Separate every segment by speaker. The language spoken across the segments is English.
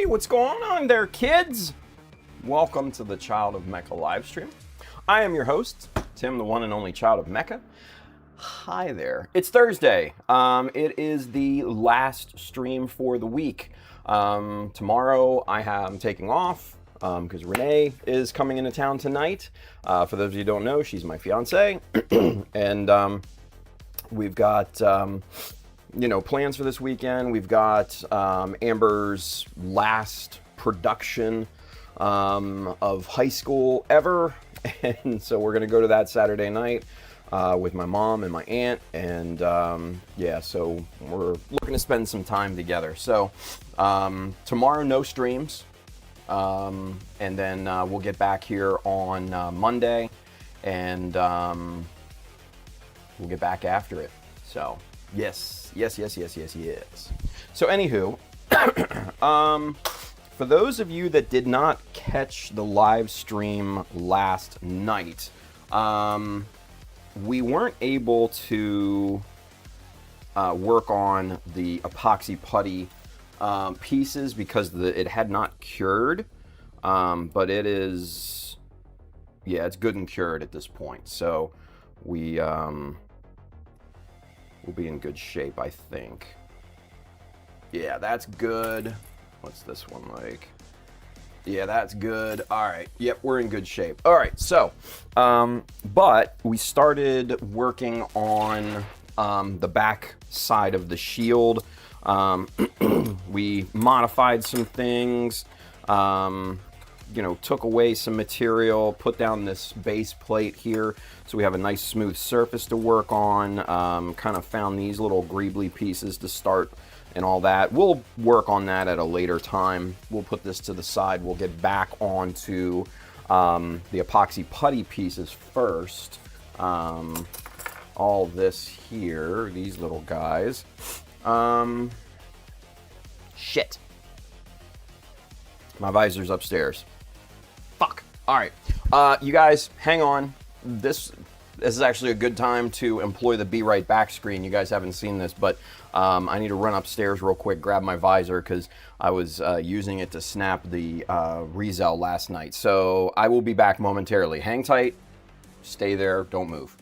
Speaker 1: Hey, what's going on there, kids? Welcome to the Child of Mecha live stream. I am your host, Tim, the one and only Child of Mecha. Hi there. It's Thursday. It is the last stream for the week. Tomorrow I am taking off because Renee is coming into town tonight. For those of you who don't know, she's my fiance. And we've got plans for this weekend. We've got Amber's last production of high school ever, and so we're gonna go to that Saturday night with my mom and my aunt, and so we're looking to spend some time together. So tomorrow, no streams, and then we'll get back here on Monday, and we'll get back after it. So yes. So anywho, for those of you that did not catch the live stream last night, we weren't able to work on the epoxy putty pieces because it had not cured, but it is, it's good and cured at this point. So we we'll be in good shape, I think. Yeah, that's good. What's this one like? Yeah, that's good. All right. Yep, we're in good shape. All right. So, but we started working on the back side of the shield. We modified some things. Took away some material, put down this base plate here so we have a nice smooth surface to work on. Kind of found these little greebly pieces to start and all that. We'll work on that at a later time. We'll put this to the side. We'll get back onto the epoxy putty pieces first. All this here, these little guys. Shit. My visor's upstairs. Fuck. All right. You guys, hang on. This is actually a good time to employ the Be Right Back screen. You guys haven't seen this, but I need to run upstairs real quick, grab my visor, because I was using it to snap the Rizel last night. So I will be back momentarily. Hang tight. Stay there. Don't move.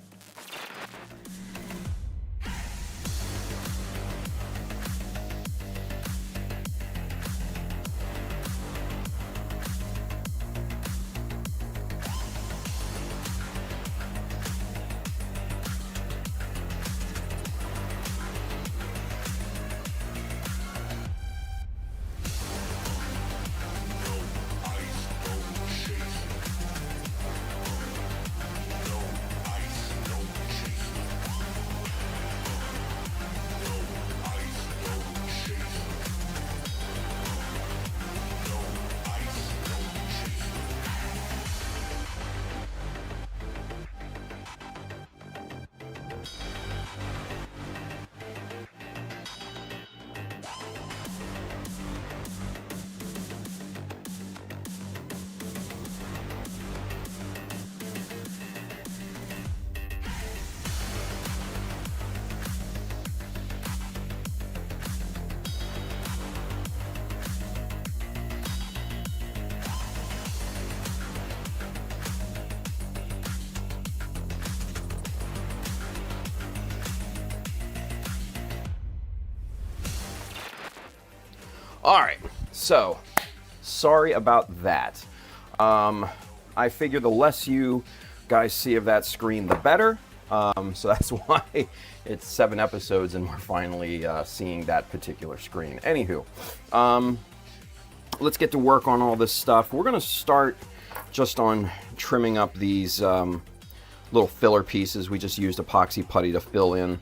Speaker 1: All right, so sorry about that. I figure the less you guys see of that screen, the better. So that's why it's 7 episodes and we're finally seeing that particular screen. Anywho, let's get to work on all this stuff. We're gonna start just on trimming up these little filler pieces. We just used epoxy putty to fill in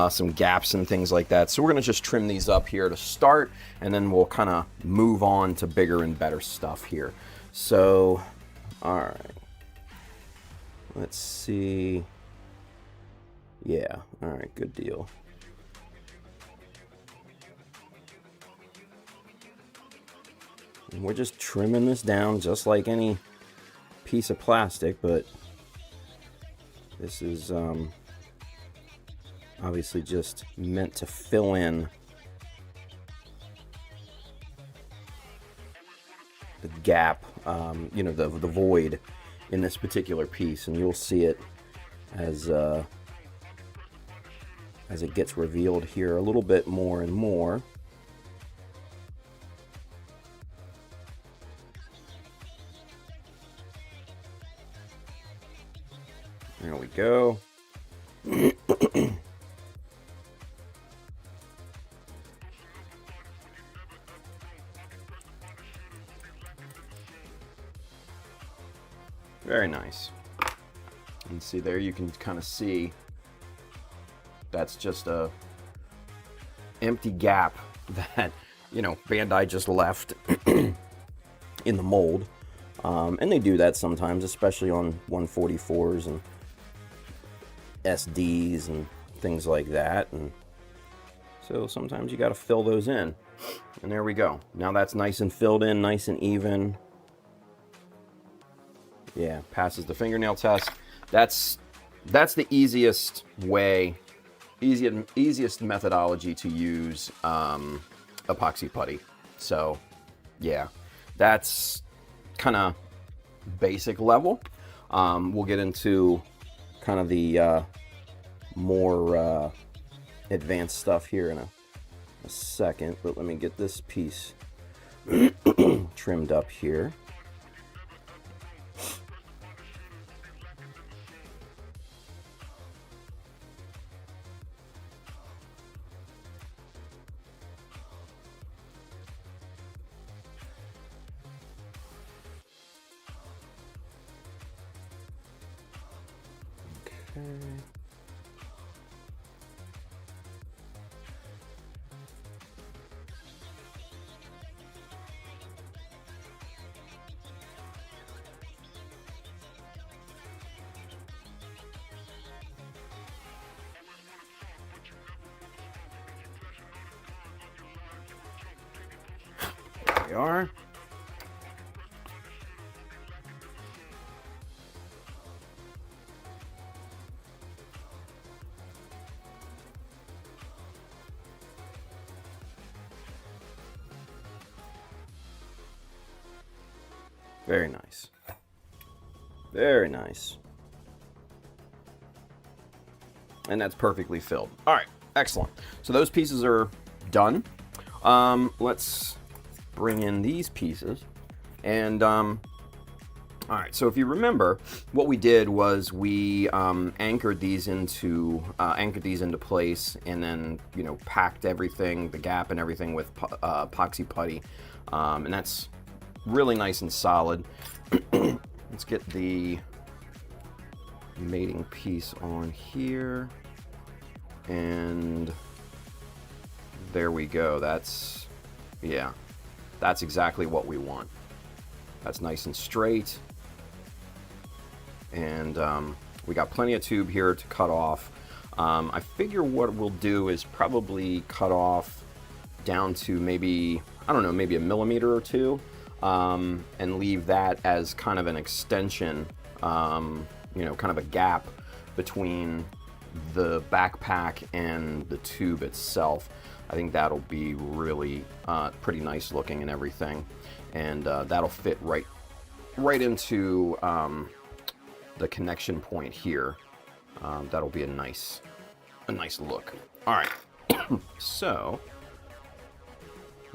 Speaker 1: some gaps and things like that. So we're gonna just trim these up here to start, and then we'll kind of move on to bigger and better stuff here. So, all right, let's see. Yeah, all right, good deal. And we're just trimming this down just like any piece of plastic, but this is obviously just meant to fill in gap, you know, the void in this particular piece, and you'll see it as it gets revealed here a little bit more and more. There we go. Very nice. And see there, you can kind of see that's just a empty gap that, you know, Bandai just left in the mold. And they do that sometimes, especially on 144s and SDs and things like that. And so sometimes you got to fill those in. And there we go. Now that's nice and filled in, nice and even. Yeah, passes the fingernail test. That's the easiest way, easiest methodology to use epoxy putty. So yeah, that's kind of basic level. We'll get into kind of the more advanced stuff here in a second, but let me get this piece trimmed up here. There we are. Very nice. Very nice. And that's perfectly filled. All right, excellent. So those pieces are done. Let's bring in these pieces. And all right, so if you remember, what we did was we anchored these into place, and then, you know, packed everything, the gap and everything, with epoxy putty, and that's really nice and solid. Let's get the mating piece on here, and there we go. That's, yeah, that's exactly what we want. That's nice and straight, and we got plenty of tube here to cut off. I figure what we'll do is probably cut off down to maybe, I don't know, maybe a millimeter or two, and leave that as kind of an extension, you know, kind of a gap between the backpack and the tube itself. I think that'll be really pretty nice looking and everything, and that'll fit right into the connection point here. That'll be a nice look. All right, so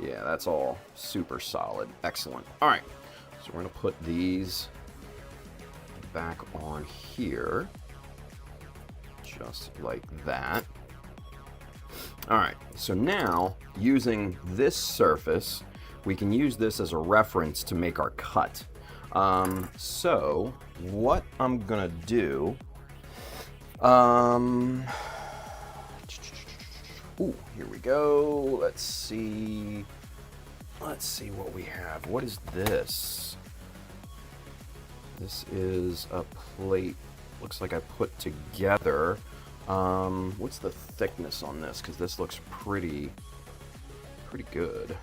Speaker 1: yeah, that's all super solid. Excellent. All right, so we're gonna put these back on here, just like that. All right, so now using this surface, we can use this as a reference to make our cut. So what I'm gonna do, ooh, here we go. Let's see what we have. What is this? This is a plate. Looks like I put together. What's the thickness on this? Because this looks pretty good.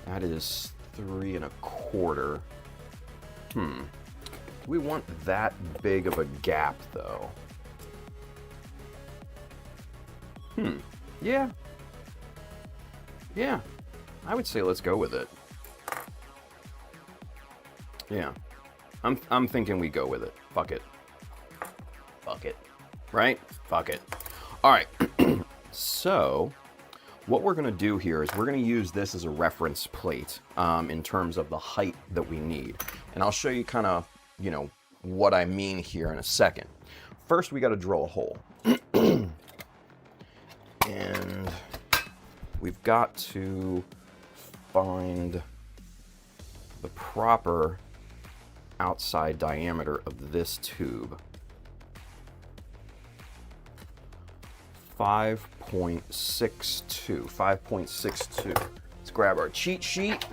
Speaker 1: That is 3 1/4. Do we want that big of a gap though? Yeah, I would say let's go with it. Yeah. I'm thinking we go with it. Fuck it. Fuck it. Right? Fuck it. All right. So, what we're going to do here is we're going to use this as a reference plate in terms of the height that we need. And I'll show you kind of, you know, what I mean here in a second. First, we got to drill a hole. And we've got to find the proper outside diameter of this tube. 5.62. Let's grab our cheat sheet.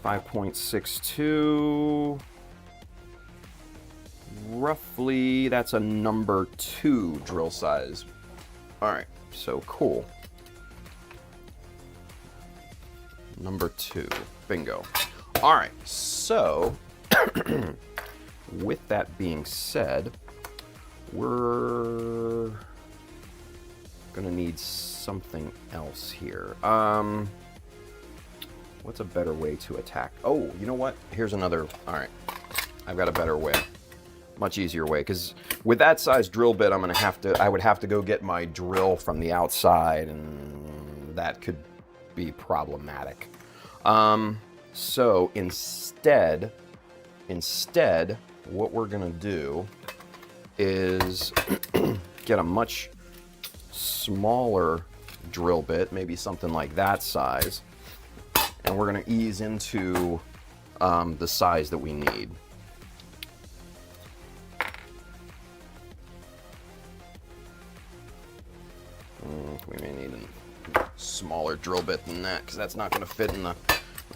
Speaker 1: 5.62. Roughly, that's a number 2 drill size. All right, so cool. Number 2, bingo. All right, so with that being said, we're gonna need something else here. What's a better way to attack? Oh, you know what? Here's another. All right, I've got a better way. Much easier way, because with that size drill bit, I would have to go get my drill from the outside, and that could be problematic. So instead, what we're gonna do is get a much smaller drill bit, maybe something like that size, and we're gonna ease into the size that we need. We may need a smaller drill bit than that, because that's not going to fit in the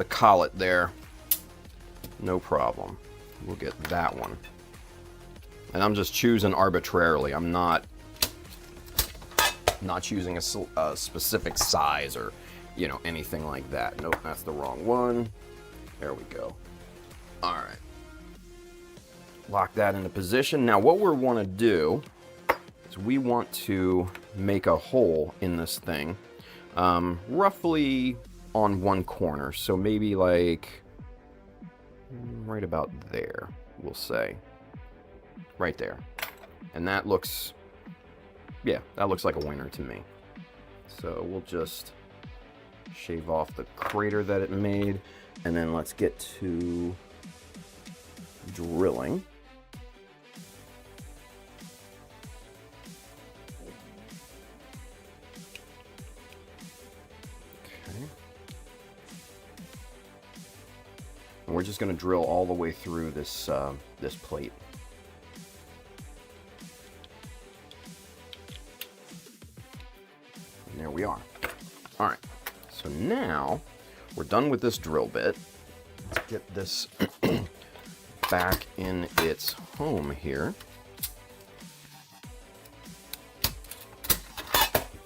Speaker 1: collet there. No problem. We'll get that one. And I'm just choosing arbitrarily. I'm not choosing a specific size or, you know, anything like that. Nope, that's the wrong one. There we go. All right. Lock that into position. Now, what we want to do is we want to make a hole in this thing, roughly on one corner. So maybe like right about there, we'll say. Right there. And that looks, yeah, that looks like a winner to me. So we'll just shave off the crater that it made, and then let's get to drilling. And we're just going to drill all the way through this this plate. And there we are. All right. So now we're done with this drill bit. Let's get this back in its home here.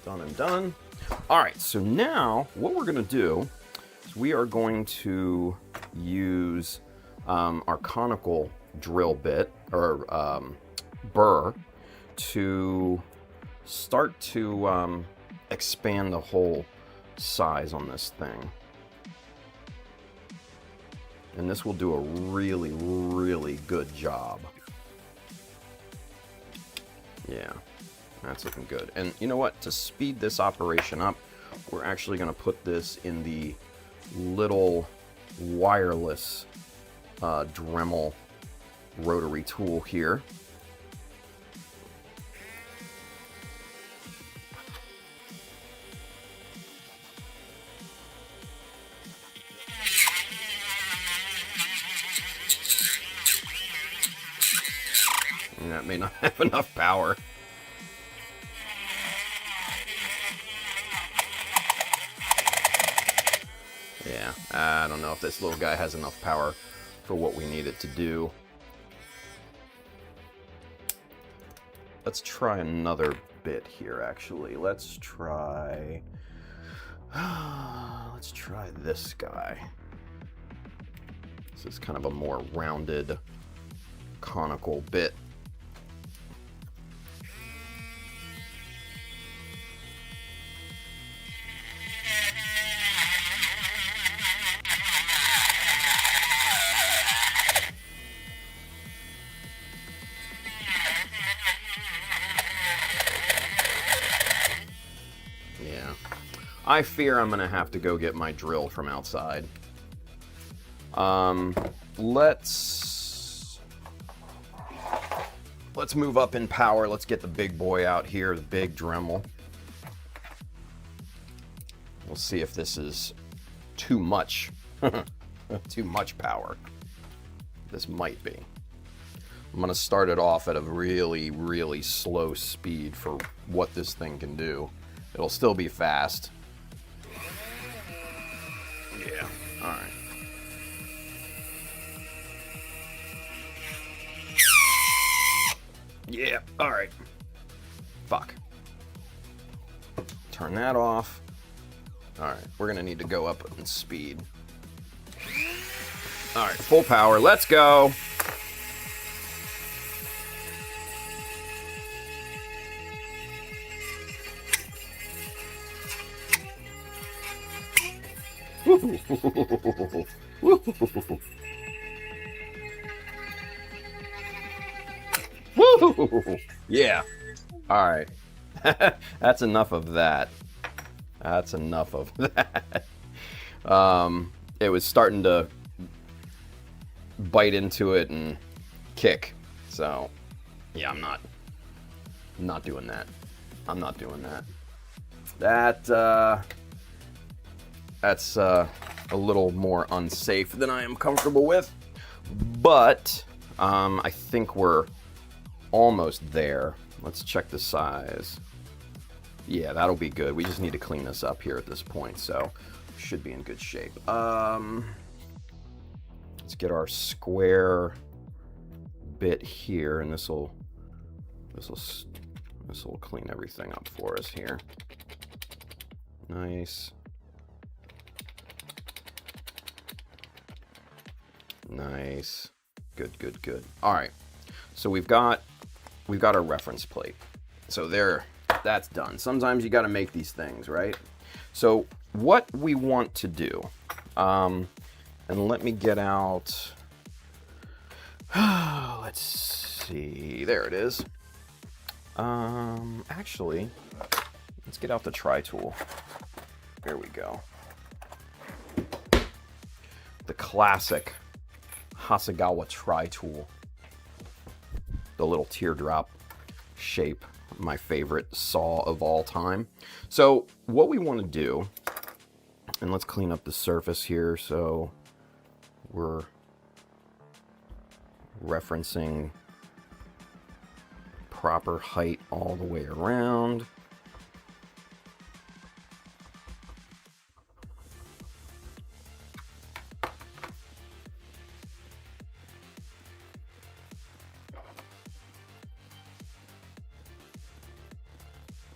Speaker 1: Done and done. All right. So now what we're going to do is we are going to use our conical drill bit or burr to start to expand the hole size on this thing. And this will do a really, really good job. Yeah, that's looking good. And you know what? To speed this operation up, we're actually going to put this in the little wireless Dremel rotary tool here. And that may not have enough power. Yeah, I don't know if this little guy has enough power for what we need it to do. Let's try another bit here, actually. Let's try this guy. This is kind of a more rounded, conical bit. I fear I'm gonna have to go get my drill from outside. Let's move up in power. Let's get the big boy out here, the big Dremel. We'll see if this is too much. Too much power. This might be. I'm going to start it off at a really, really slow speed for what this thing can do. It'll still be fast. Yeah, alright. Yeah, alright. Fuck. Turn that off. Alright, we're going to need to go up in speed. Alright, full power. Let's go. Yeah. Alright. That's enough of that. That's enough of that. It was starting to bite into it and kick. So, yeah, I'm not doing that. I'm not doing that. That's a little more unsafe than I am comfortable with. But I think we're almost there. Let's check the size. Yeah, that'll be good. We just need to clean this up here at this point, so should be in good shape. Let's get our square bit here, and this will clean everything up for us here. Nice. Nice. Good, good, good. All right. So we've got our reference plate. So that's done. Sometimes you got to make these things, right? So what we want to do, and let me get out, let's see, there it is. Actually, let's get out the tri-tool. There we go. The classic Hasegawa tri-tool. The little teardrop shape, my favorite saw of all time. So what we want to do, and let's clean up the surface here so we're referencing proper height all the way around.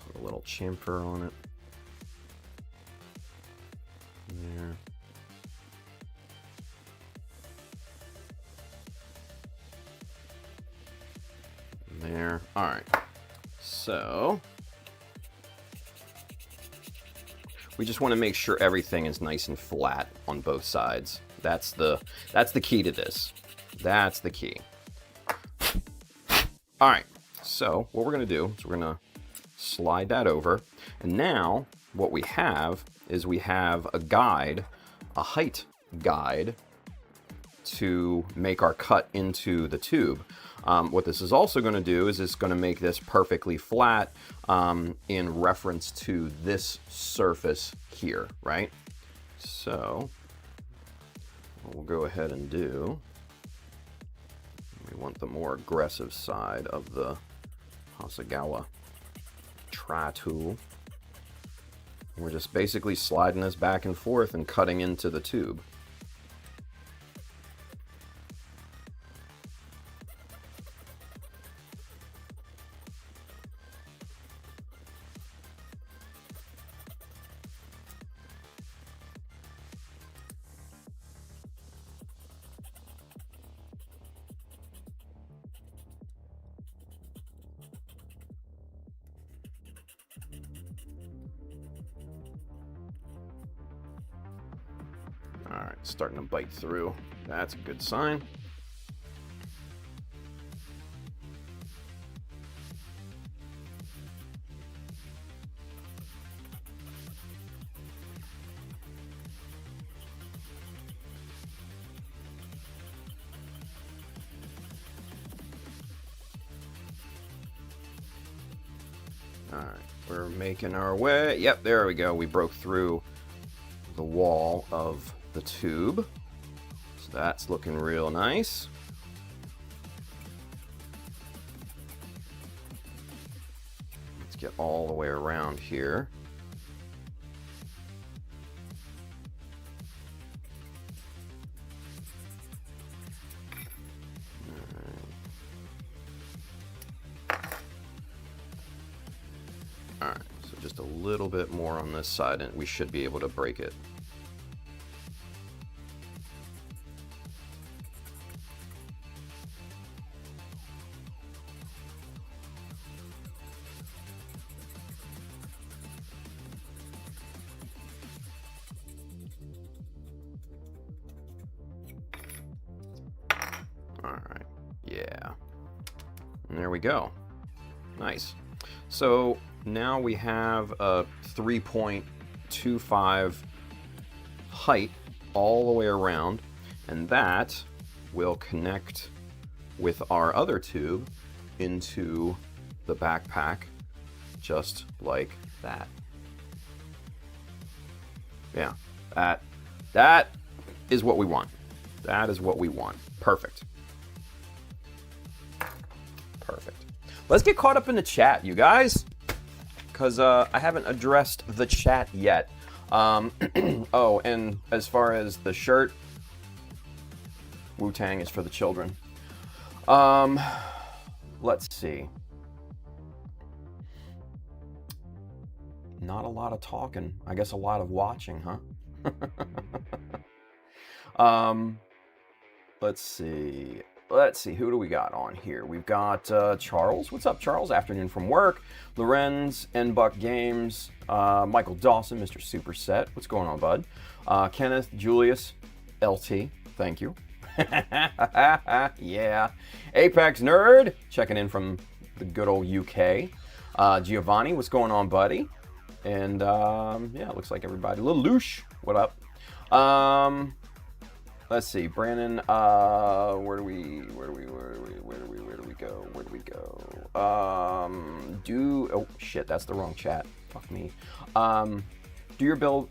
Speaker 1: Put a little chamfer on it. There. There. All right. So we just want to make sure everything is nice and flat on both sides. That's the key to this. That's the key. All right. So what we're going to do is we're going to slide that over. And now what we have is we have a guide, a height guide to make our cut into the tube. What this is also going to do is it's going to make this perfectly flat in reference to this surface here, right? So what we'll go ahead and do, we want the more aggressive side of the Hasegawa tri-tool. We're just basically sliding this back and forth and cutting into the tube. All right, starting to bite through. That's a good sign. All right, we're making our way. Yep, there we go. We broke through the wall of the tube. So that's looking real nice. Let's get all the way around here. Alright, so just a little bit more on this side and we should be able to break it. Alright, yeah. And there we go. Nice. So now we have a 3.25 height all the way around, and that will connect with our other tube into the backpack just like that. Yeah, that is what we want. That is what we want. Perfect. Perfect. Let's get caught up in the chat, you guys, because I haven't addressed the chat yet. Oh, and as far as the shirt, Wu-Tang is for the children. Let's see. Not a lot of talking. I guess a lot of watching, huh? Let's see. Let's see, who do we got on here? We've got Charles. What's up, Charles? Afternoon from work. Lorenz, N-Buck Games, Michael Dawson, Mr. Superset. What's going on, bud? Kenneth, Julius, LT. Thank you. Yeah. Apex Nerd, checking in from the good old UK. Giovanni, what's going on, buddy? And yeah, it looks like everybody. Little Loosh, what up? Let's see, Brandon. Where do we go? Oh shit, that's the wrong chat. Fuck me. Do your drill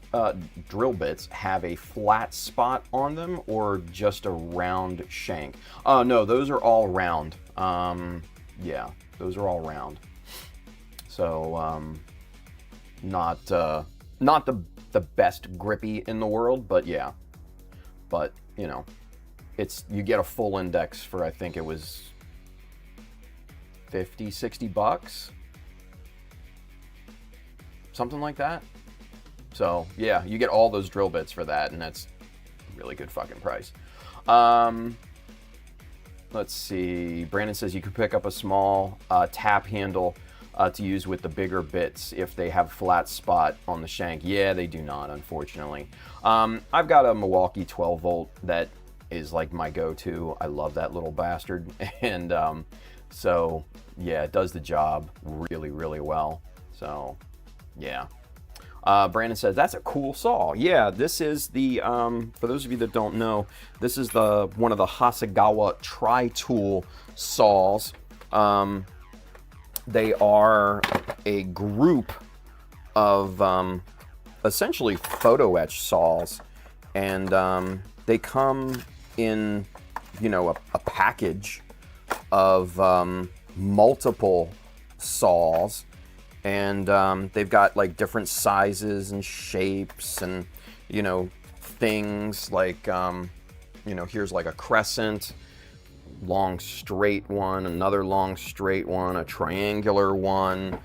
Speaker 1: bits have a flat spot on them or just a round shank? No, those are all round. Yeah, those are all round. So not the best grippy in the world, but yeah. But you know, you get a full index for, I think it was $50-$60, something like that. So yeah, you get all those drill bits for that, and that's a really good fucking price. Let's see. Brandon says you could pick up a small tap handle to use with the bigger bits if they have flat spot on the shank. Yeah, they do not, unfortunately. I've got a Milwaukee 12 volt that is like my go-to. I love that little bastard. And so yeah, it does the job really, really well. So yeah. Brandon says, that's a cool saw. Yeah, this is the, for those of you that don't know, this is one of the Hasegawa tri-tool saws. They are a group of essentially photo etch saws, and they come in, you know, a package of multiple saws, and they've got like different sizes and shapes, and you know, things like you know, here's like a crescent, long straight one, another long straight one, a triangular one.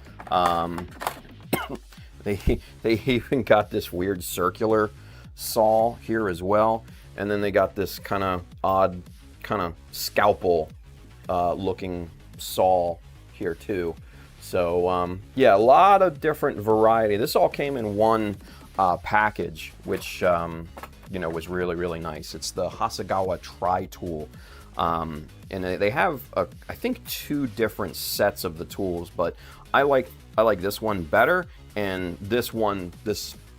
Speaker 1: They even got this weird circular saw here as well, and then they got this kind of odd kind of scalpel looking saw here too. So yeah, a lot of different variety. This all came in one package, which you know, was really, really nice. It's the Hasegawa tri-tool. And they have, I think, 2 different sets of the tools, but I like this one better, and this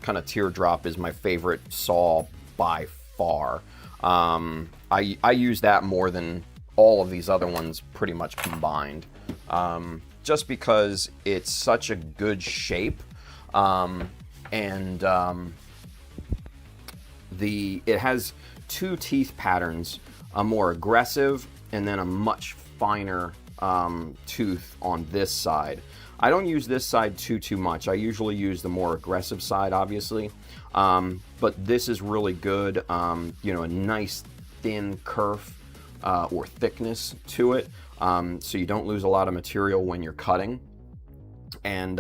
Speaker 1: kind of teardrop is my favorite saw by far. I use that more than all of these other ones pretty much combined. just because it's such a good shape, and it has two teeth patterns, a more aggressive and then a much finer tooth on this side. I don't use this side too much. I usually use the more aggressive side, obviously, but this is really good. You know, a nice thin kerf or thickness to it, so you don't lose a lot of material when you're cutting. And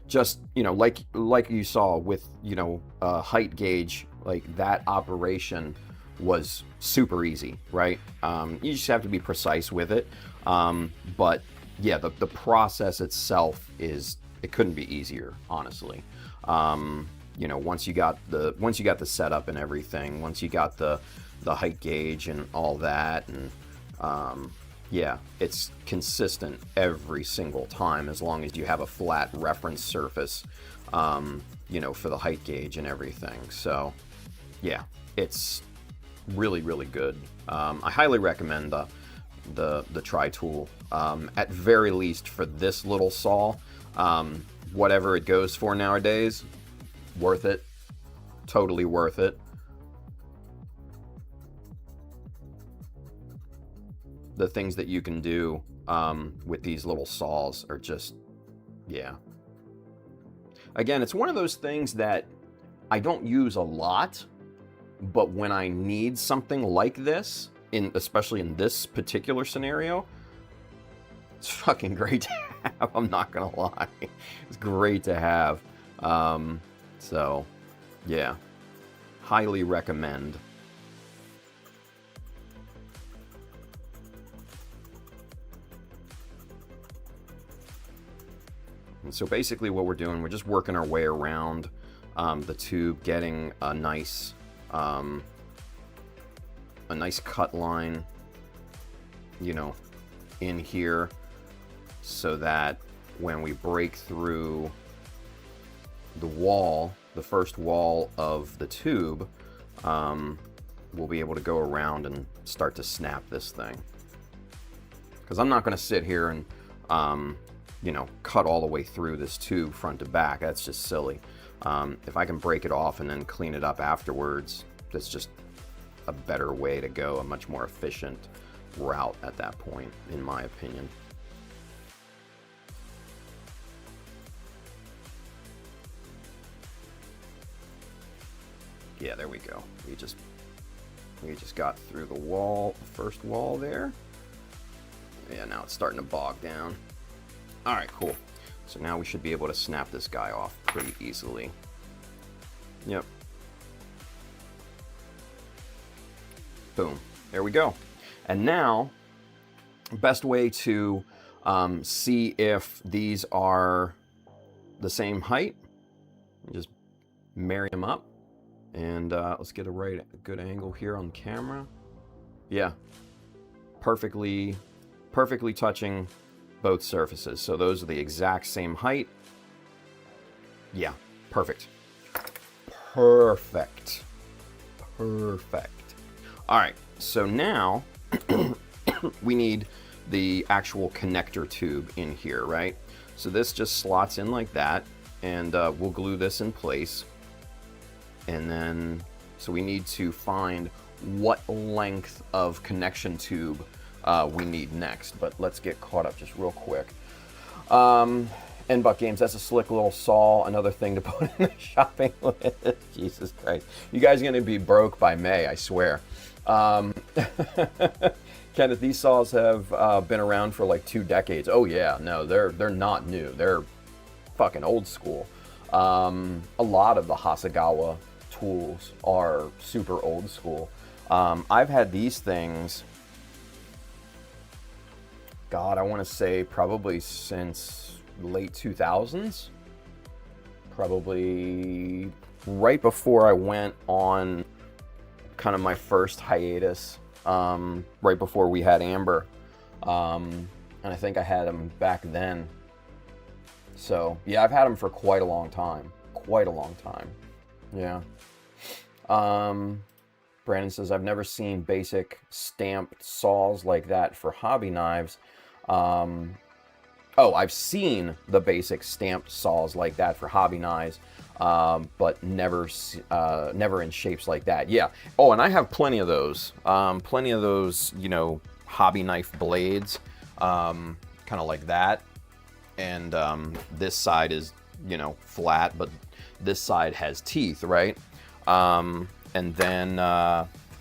Speaker 1: just, you know, like you saw with, you know, height gauge, like that operation was super easy, right? You just have to be precise with it. But yeah, the process itself it couldn't be easier, honestly. You know, once you got the setup and everything, once you got the height gauge and all that, and yeah, it's consistent every single time as long as you have a flat reference surface, you know, for the height gauge and everything. So yeah, it's really, really good. I highly recommend the tri-tool, at very least for this little saw. Whatever it goes for nowadays, worth it. Totally worth it. The things that you can do with these little saws are just, yeah. Again, it's one of those things that I don't use a lot, but when I need something like this, especially in this particular scenario, it's fucking great to have. I'm not gonna lie, it's great to have. So yeah, highly recommend. And so basically what we're doing, we're just working our way around the tube, getting a nice cut line, you know, in here, so that when we break through the wall, the first wall of the tube, we'll be able to go around and start to snap this thing. Because I'm not going to sit here and you know, cut all the way through this tube front to back. That's just silly. If I can break it off and then clean it up afterwards, that's just a better way to go, a much more efficient route at that point, in my opinion. Yeah, there we go. We just got through the wall, first wall there. Yeah, now it's starting to bog down. All right, cool. So now we should be able to snap this guy off pretty easily. Yep. Boom. There we go. And now, best way to see if these are the same height, just marry them up. And let's get a good angle here on camera. Yeah. Perfectly touching both surfaces. So those are the exact same height. Yeah, perfect. Perfect. Perfect. All right, so now we need the actual connector tube in here, right? So this just slots in like that, and we'll glue this in place. And then, so we need to find what length of connection tube we need next, but let's get caught up just real quick. N-Buck Games, that's a slick little saw, another thing to put in the shopping list. Jesus Christ. You guys are going to be broke by May, I swear. Kenneth, these saws have been around for like 2 decades. Oh yeah, no, they're not new. They're fucking old school. A lot of the Hasegawa tools are super old school. I've had these things, God, I want to say probably since late 2000s. Probably right before I went on kind of my first hiatus, right before we had Amber. And I think I had them back then. So, yeah, I've had them for quite a long time. Quite a long time. Yeah. Brandon says, I've never seen basic stamped saws like that for hobby knives. Oh, I've seen the basic stamped saws like that for hobby knives, but never in shapes like that. Yeah. Oh, and I have plenty of those. Plenty of those, you know, hobby knife blades, kind of like that. And this side is, you know, flat, but this side has teeth, right? And then,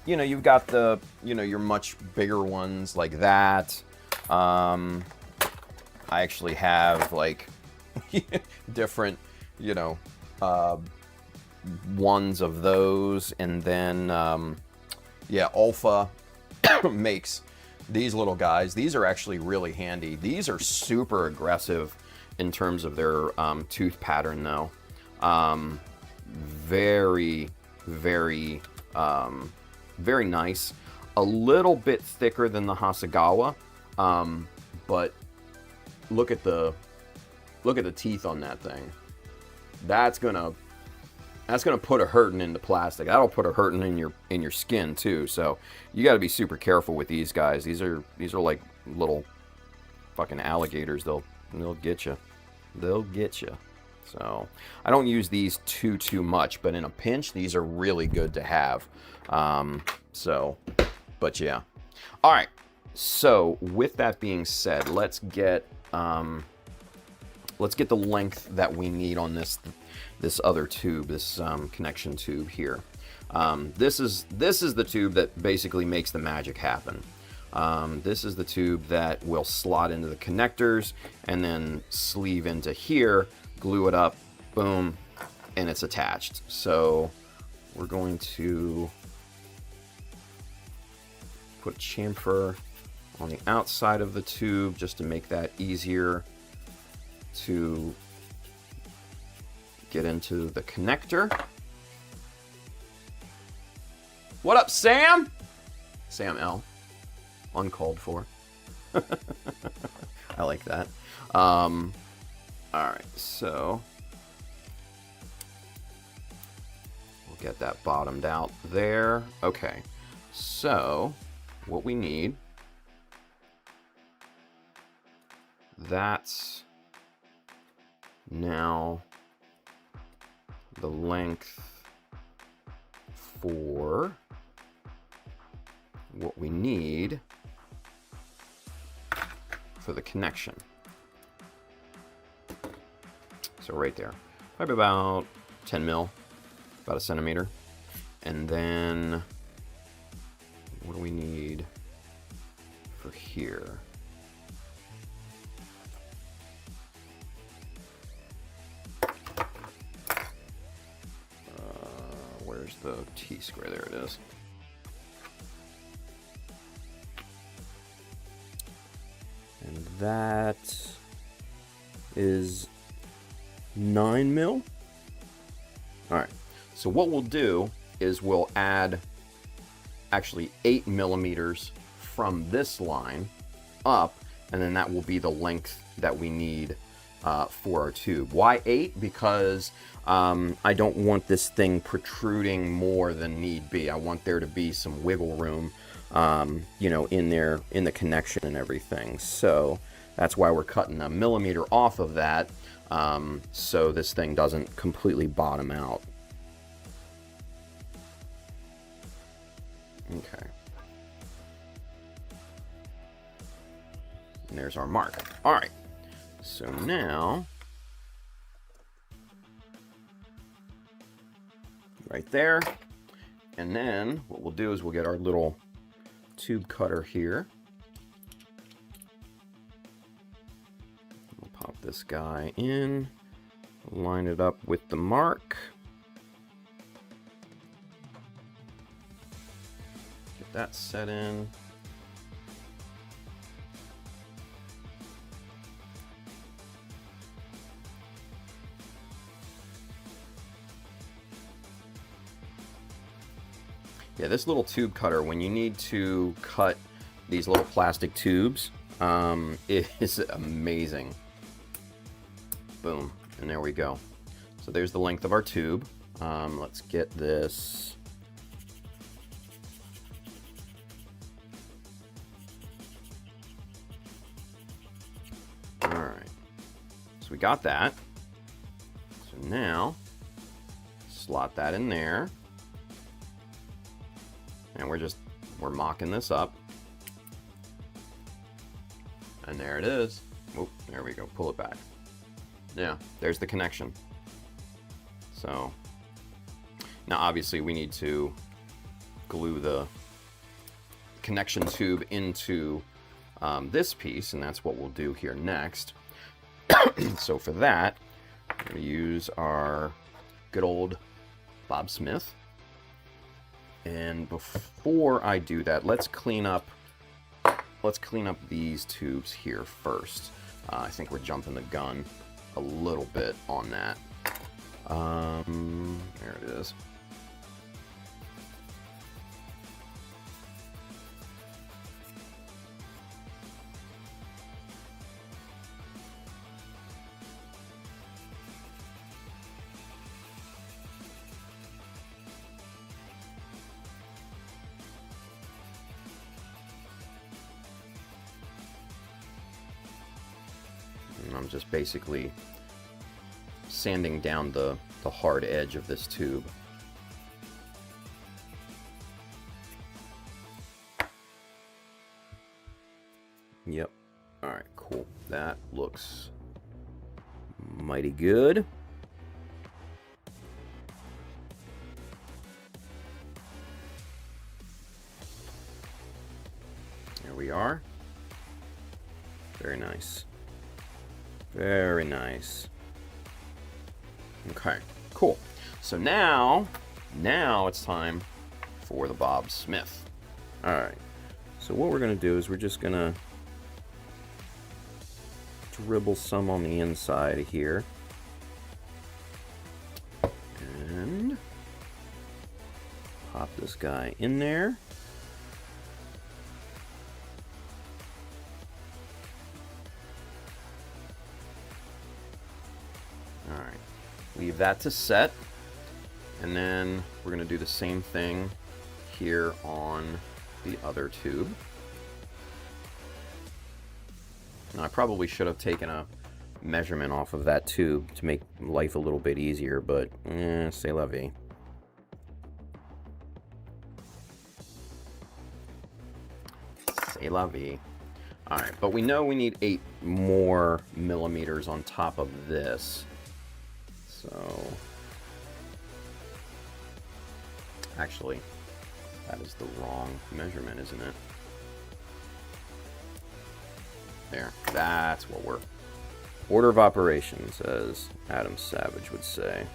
Speaker 1: you know, you've got the, you know, your much bigger ones like that. I actually have like different, you know, ones of those. And then, yeah, Alpha makes these little guys. These are actually really handy. These are super aggressive in terms of their tooth pattern, though. Very, very, very nice. A little bit thicker than the Hasegawa, but look at the teeth on that thing. That's gonna put a hurting into plastic. That'll put a hurting in your skin too. So you got to be super careful with these guys. These are like little fucking alligators. They'll get you. They'll get you. So I don't use these too much, but in a pinch, these are really good to have. But yeah. All right. So with that being said, let's get the length that we need on this other tube, this connection tube here. This is the tube that basically makes the magic happen. This is the tube that will slot into the connectors and then sleeve into here, glue it up, boom, and it's attached. So we're going to put chamfer on the outside of the tube just to make that easier to get into the connector. What up, Sam? Sam L. Uncalled for. I like that. All right, so we'll get that bottomed out there. Okay, so what we need, that's now the length for what we need for the connection. So right there, probably about 10 mil, about a centimeter. And then what do we need for here? Where's the T-square? There it is. And that is 9 mil. All right, so what we'll do is we'll add actually 8 millimeters from this line up, and then that will be the length that we need for our tube. Why 8? Because I don't want this thing protruding more than need be. I want there to be some wiggle room, you know, in there, in the connection and everything. So that's why we're cutting a millimeter off of that, so this thing doesn't completely bottom out. Okay. And there's our mark. All right. So now, right there. And then what we'll do is we'll get our little tube cutter here. We'll pop this guy in, line it up with the mark. Get that set in. Yeah, this little tube cutter, when you need to cut these little plastic tubes, it is amazing. Boom, and there we go. So there's the length of our tube. Let's get this. All right. we got that. So now, slot that in there. And we're mocking this up. And there it is. Oop, there we go, pull it back. Yeah, there's the connection. So, now obviously we need to glue the connection tube into this piece, and that's what we'll do here next. So for that, I'm going to use our good old Bob Smith. And before I do that, let's clean up these tubes here first. I think we're jumping the gun a little bit on that. There it is. And I'm just basically sanding down the hard edge of this tube. Yep. All right, cool. That looks mighty good. There we are. Very nice. Very nice. Okay, cool. So now it's time for the Bob Smith. All right. So what we're going to do is we're just going to dribble some on the inside here. And pop this guy in there. All right. Leave that to set, and then we're going to do the same thing here on the other tube. Now, I probably should have taken a measurement off of that tube to make life a little bit easier, but c'est la vie. C'est la vie. All right, but we know we need 8 more millimeters on top of this. So, actually, that is the wrong measurement, isn't it? There, that's what we're... Order of operations, as Adam Savage would say.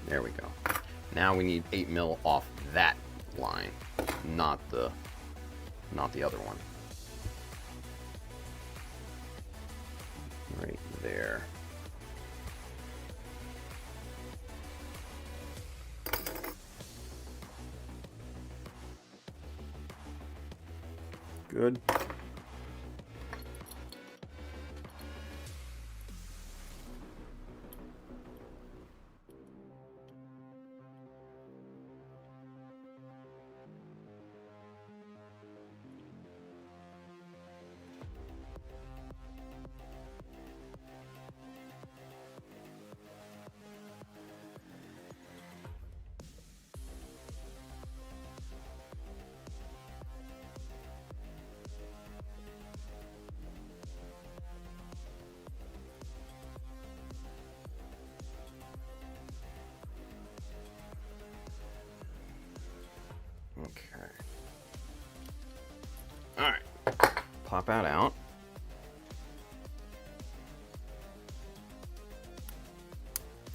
Speaker 1: There we go. Now we need 8 mil off that line, not the other one. Right there. Good. Okay. All right. Pop that out.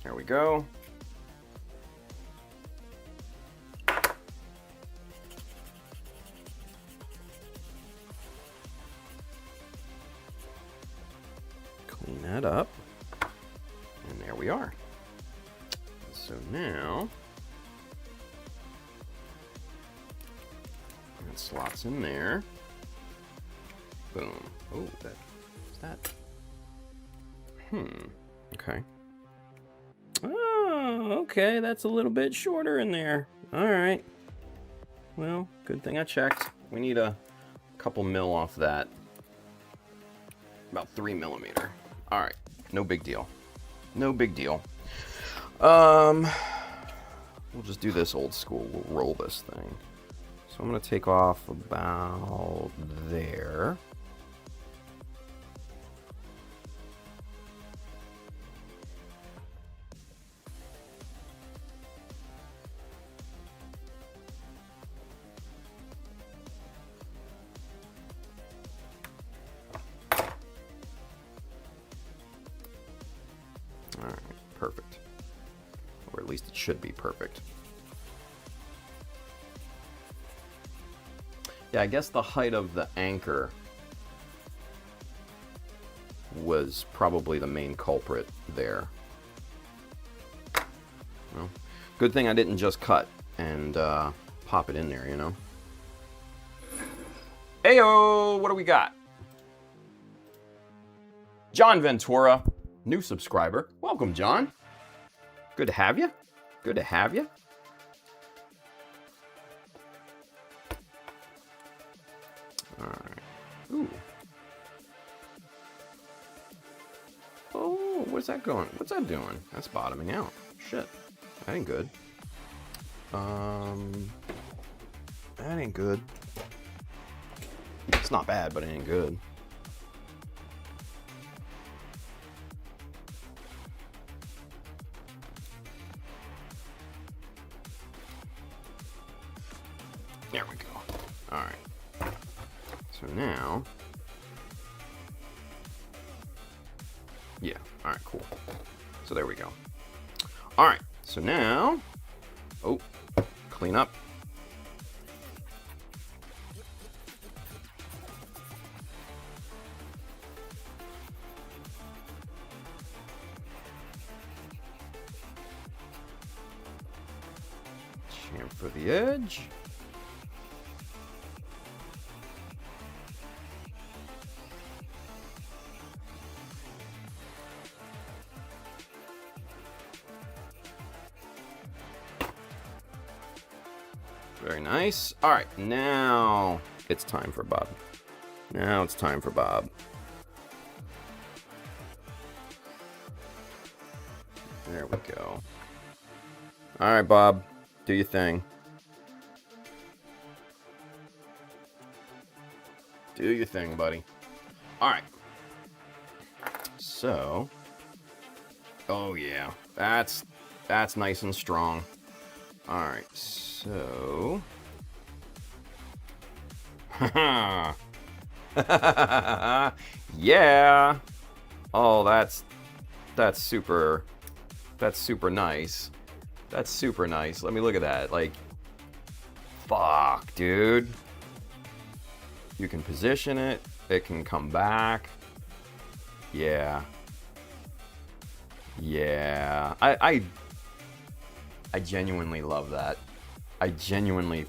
Speaker 1: There we go. Clean that up. And there we are. So now that slots in there. Boom. Oh, what's that? Okay. Oh, okay. That's a little bit shorter in there. All right. Well, good thing I checked. We need a couple mil off that. About 3 millimeter. All right, no big deal. No big deal. We'll just do this old school. We'll roll this thing. So I'm gonna take off about there. All right, perfect. Or at least it should be perfect. Yeah, I guess the height of the anchor was probably the main culprit there. Well, good thing I didn't just cut and pop it in there, you know? Heyo, what do we got? John Ventura, new subscriber. Welcome, John. Good to have you. Good to have you. All right. Ooh. Oh, where's that going? What's that doing? That's bottoming out. Shit. That ain't good. That ain't good. It's not bad, but it ain't good. There we go. All right. So now, yeah. All right, cool. So there we go. All right. So now, oh, clean up. Chamfer the edge. Very nice. All right, now it's time for Bob. Now it's time for Bob. There we go. All right, Bob, do your thing. Do your thing, buddy. All right. So, oh yeah, that's nice and strong. All right, so, yeah. Oh, that's super nice. That's super nice. Let me look at that. Like, fuck, dude. You can position it. It can come back. Yeah. Yeah. I genuinely love that. I genuinely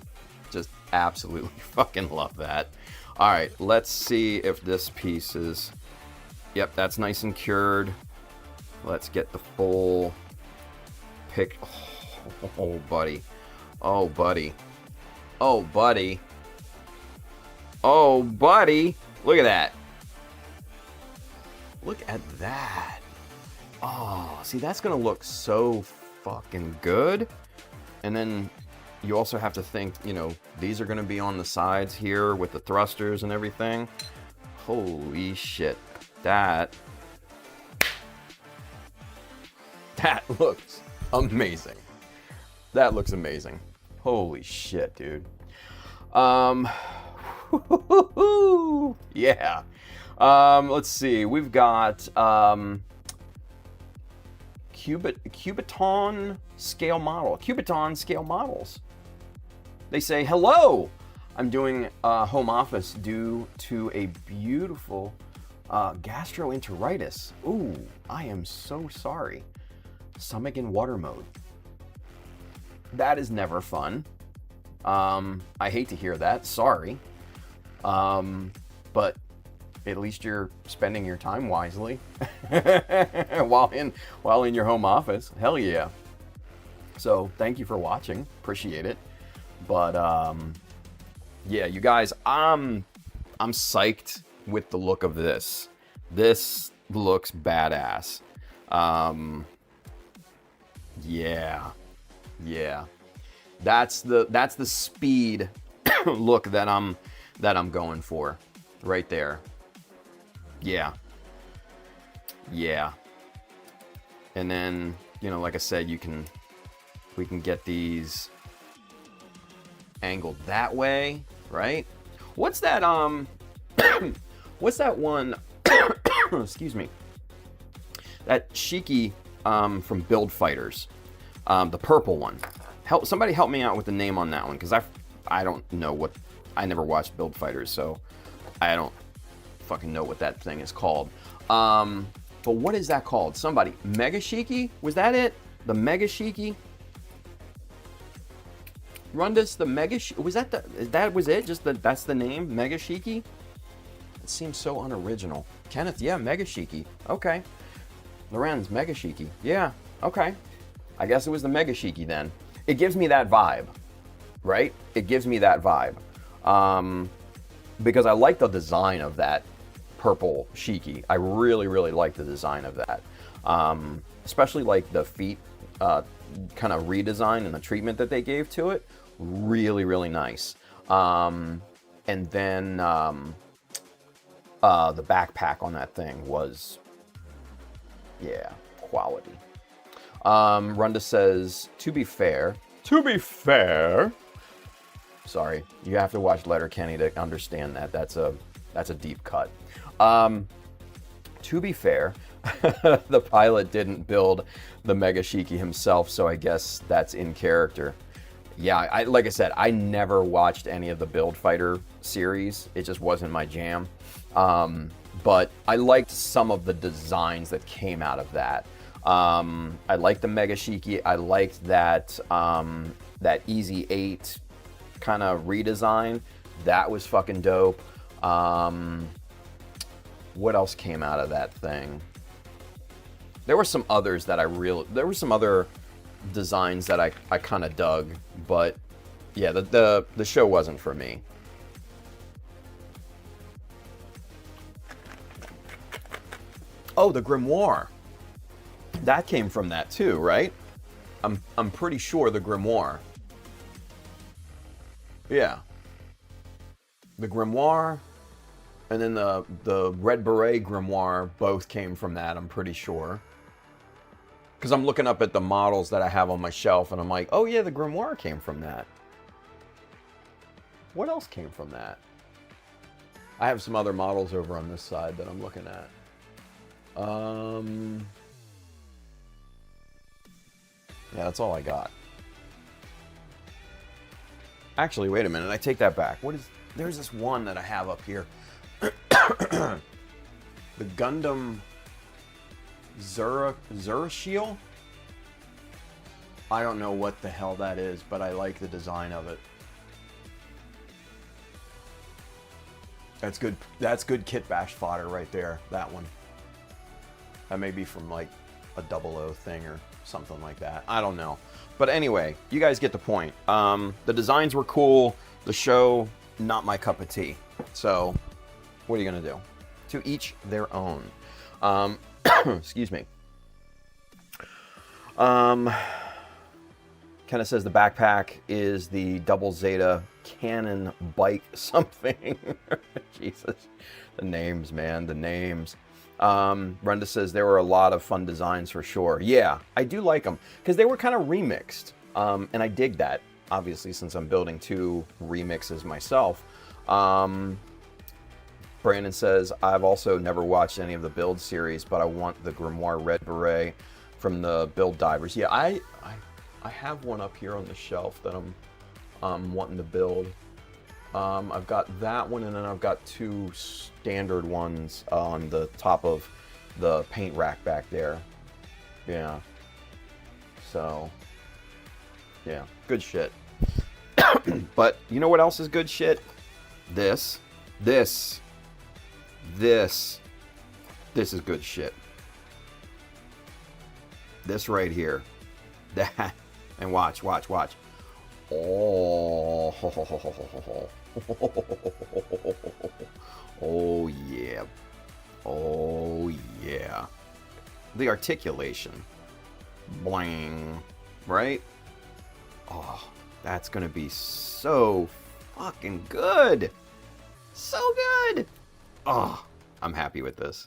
Speaker 1: just absolutely fucking love that. All right, let's see if this piece is... Yep, that's nice and cured. Let's get the full pick. Oh, buddy. Oh, buddy. Oh, buddy. Oh, buddy. Look at that. Look at that. Oh, see, that's going to look so fucking good. And then you also have to think, you know, these are going to be on the sides here with the thrusters and everything. Holy shit. That looks amazing. That looks amazing. Holy shit, dude. Yeah. Let's see. We've got Cubiton scale model. Cubiton scale models. They say, hello. I'm doing home office due to a beautiful gastroenteritis. Ooh, I am so sorry. Stomach in water mode. That is never fun. I hate to hear that. Sorry. But at least you're spending your time wisely while in your home office. Hell yeah. So thank you for watching. Appreciate it. But yeah, you guys, I'm psyched with the look of this. This looks badass. Yeah. That's the speed look that I'm going for right there. Yeah. And then, you know, like I said, we can get these angled that way, right? What's that what's that one excuse me, that Shiki from Build Fighters, the purple one? Somebody help me out with the name on that one, because I don't know what, I never watched Build Fighters, so I don't fucking know what that thing is called. But what is that called? Somebody, Mecha Shiki? Was that it? The Mecha Shiki? Rundus, the Mega, was that was it? Just that's the name, Mecha Shiki? It seems so unoriginal. Kenneth, yeah, Mecha Shiki. Okay. Lorenz, Mecha Shiki. Yeah, okay. I guess it was the Mecha Shiki then. It gives me that vibe, right? It gives me that vibe. Because I like the design of that purple Shiki. I really, really like the design of that. Especially like the feet kind of redesign and the treatment that they gave to it. Really, really nice. And then the backpack on that thing was, yeah, quality. Runda says, to be fair, sorry, you have to watch Letterkenny to understand that. That's a deep cut. To be fair, the pilot didn't build the Mecha Shiki himself, so I guess that's in character. Yeah, like I said, I never watched any of the Build Fighter series. It just wasn't my jam. But I liked some of the designs that came out of that. I liked the Mecha Shiki. I liked that that Easy 8 kind of redesign. That was fucking dope. What else came out of that thing? There were some others that there were some other designs that I kind of dug, but yeah, the show wasn't for me. Oh, the grimoire. That came from that too, right? I'm pretty sure the grimoire. Yeah. The grimoire and then the Red Beret grimoire both came from that, I'm pretty sure. Because I'm looking up at the models that I have on my shelf and I'm like, oh yeah, the grimoire came from that. What else came from that? I have some other models over on this side that I'm looking at. Yeah, that's all I got. Actually, wait a minute. I take that back. There's this one that I have up here. The Gundam Zurashiel? I don't know what the hell that is, but I like the design of it. That's good. That's good kit bash fodder right there. That one. That may be from like a 00 thing or something like that. I don't know. But anyway, you guys get the point. The designs were cool. The show, not my cup of tea. So, what are you going to do? To each their own. Excuse me. Kind of says the backpack is the Double Zeta Cannon bike something. Jesus. The names, man. The names. Brenda says there were a lot of fun designs for sure. Yeah, I do like them because they were kind of remixed. And I dig that, obviously, since I'm building 2 remixes myself. Brandon says, I've also never watched any of the Build series, but I want the Grimoire Red Beret from the Build Divers. Yeah, I have one up here on the shelf that I'm wanting to build. I've got that one, and then I've got 2 standard ones on the top of the paint rack back there. Yeah. So, yeah, good shit. But you know what else is good shit? This is good shit. This right here. That, and watch. Oh, oh yeah, oh yeah. The articulation, bling, right? Oh, that's gonna be so fucking good, so good. Oh, I'm happy with this.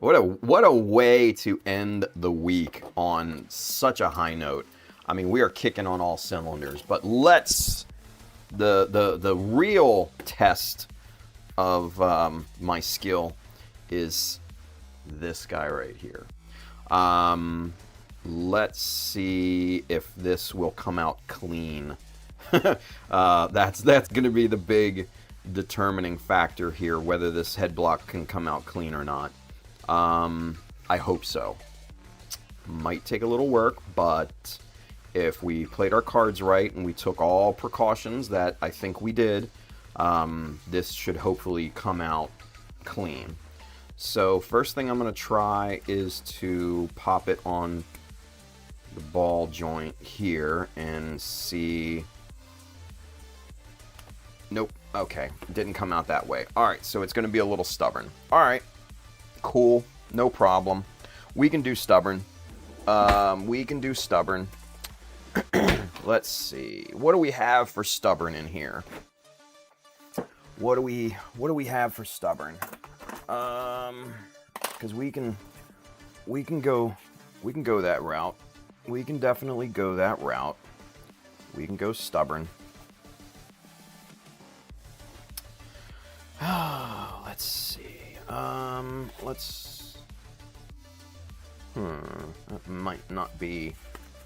Speaker 1: What a way to end the week on such a high note. I mean, we are kicking on all cylinders, but let's the real test of my skill is this guy right here. Let's see if this will come out clean. That's going to be the big determining factor here, whether this head block can come out clean or not. I hope so. Might take a little work, but if we played our cards right and we took all precautions that I think we did, this should hopefully come out clean. So first thing I'm going to try is to pop it on the ball joint here and see. Nope. Okay. Didn't come out that way. All right. So it's going to be a little stubborn. All right. Cool. No problem. We can do stubborn. We can do stubborn. Let's see. What do we have for stubborn in here? What do we have for stubborn? Because we can go that route. We can definitely go that route. We can go stubborn. Let's see. That might not be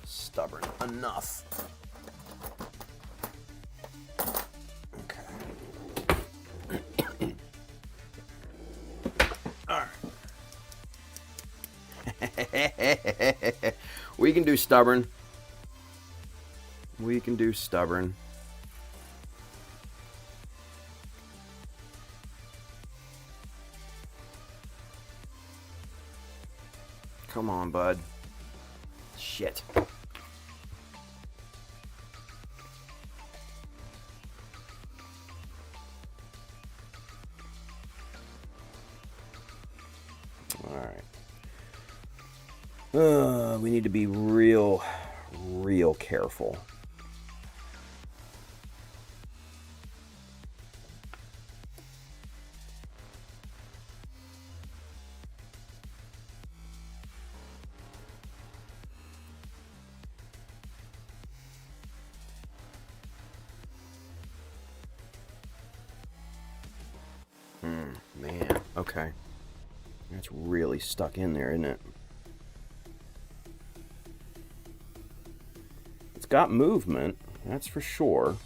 Speaker 1: stubborn enough. Okay. All right. We can do stubborn. We can do stubborn. Come on, bud. Shit. All right. We need to be real careful. Man, okay. That's really stuck in there, isn't it? It's got movement, that's for sure.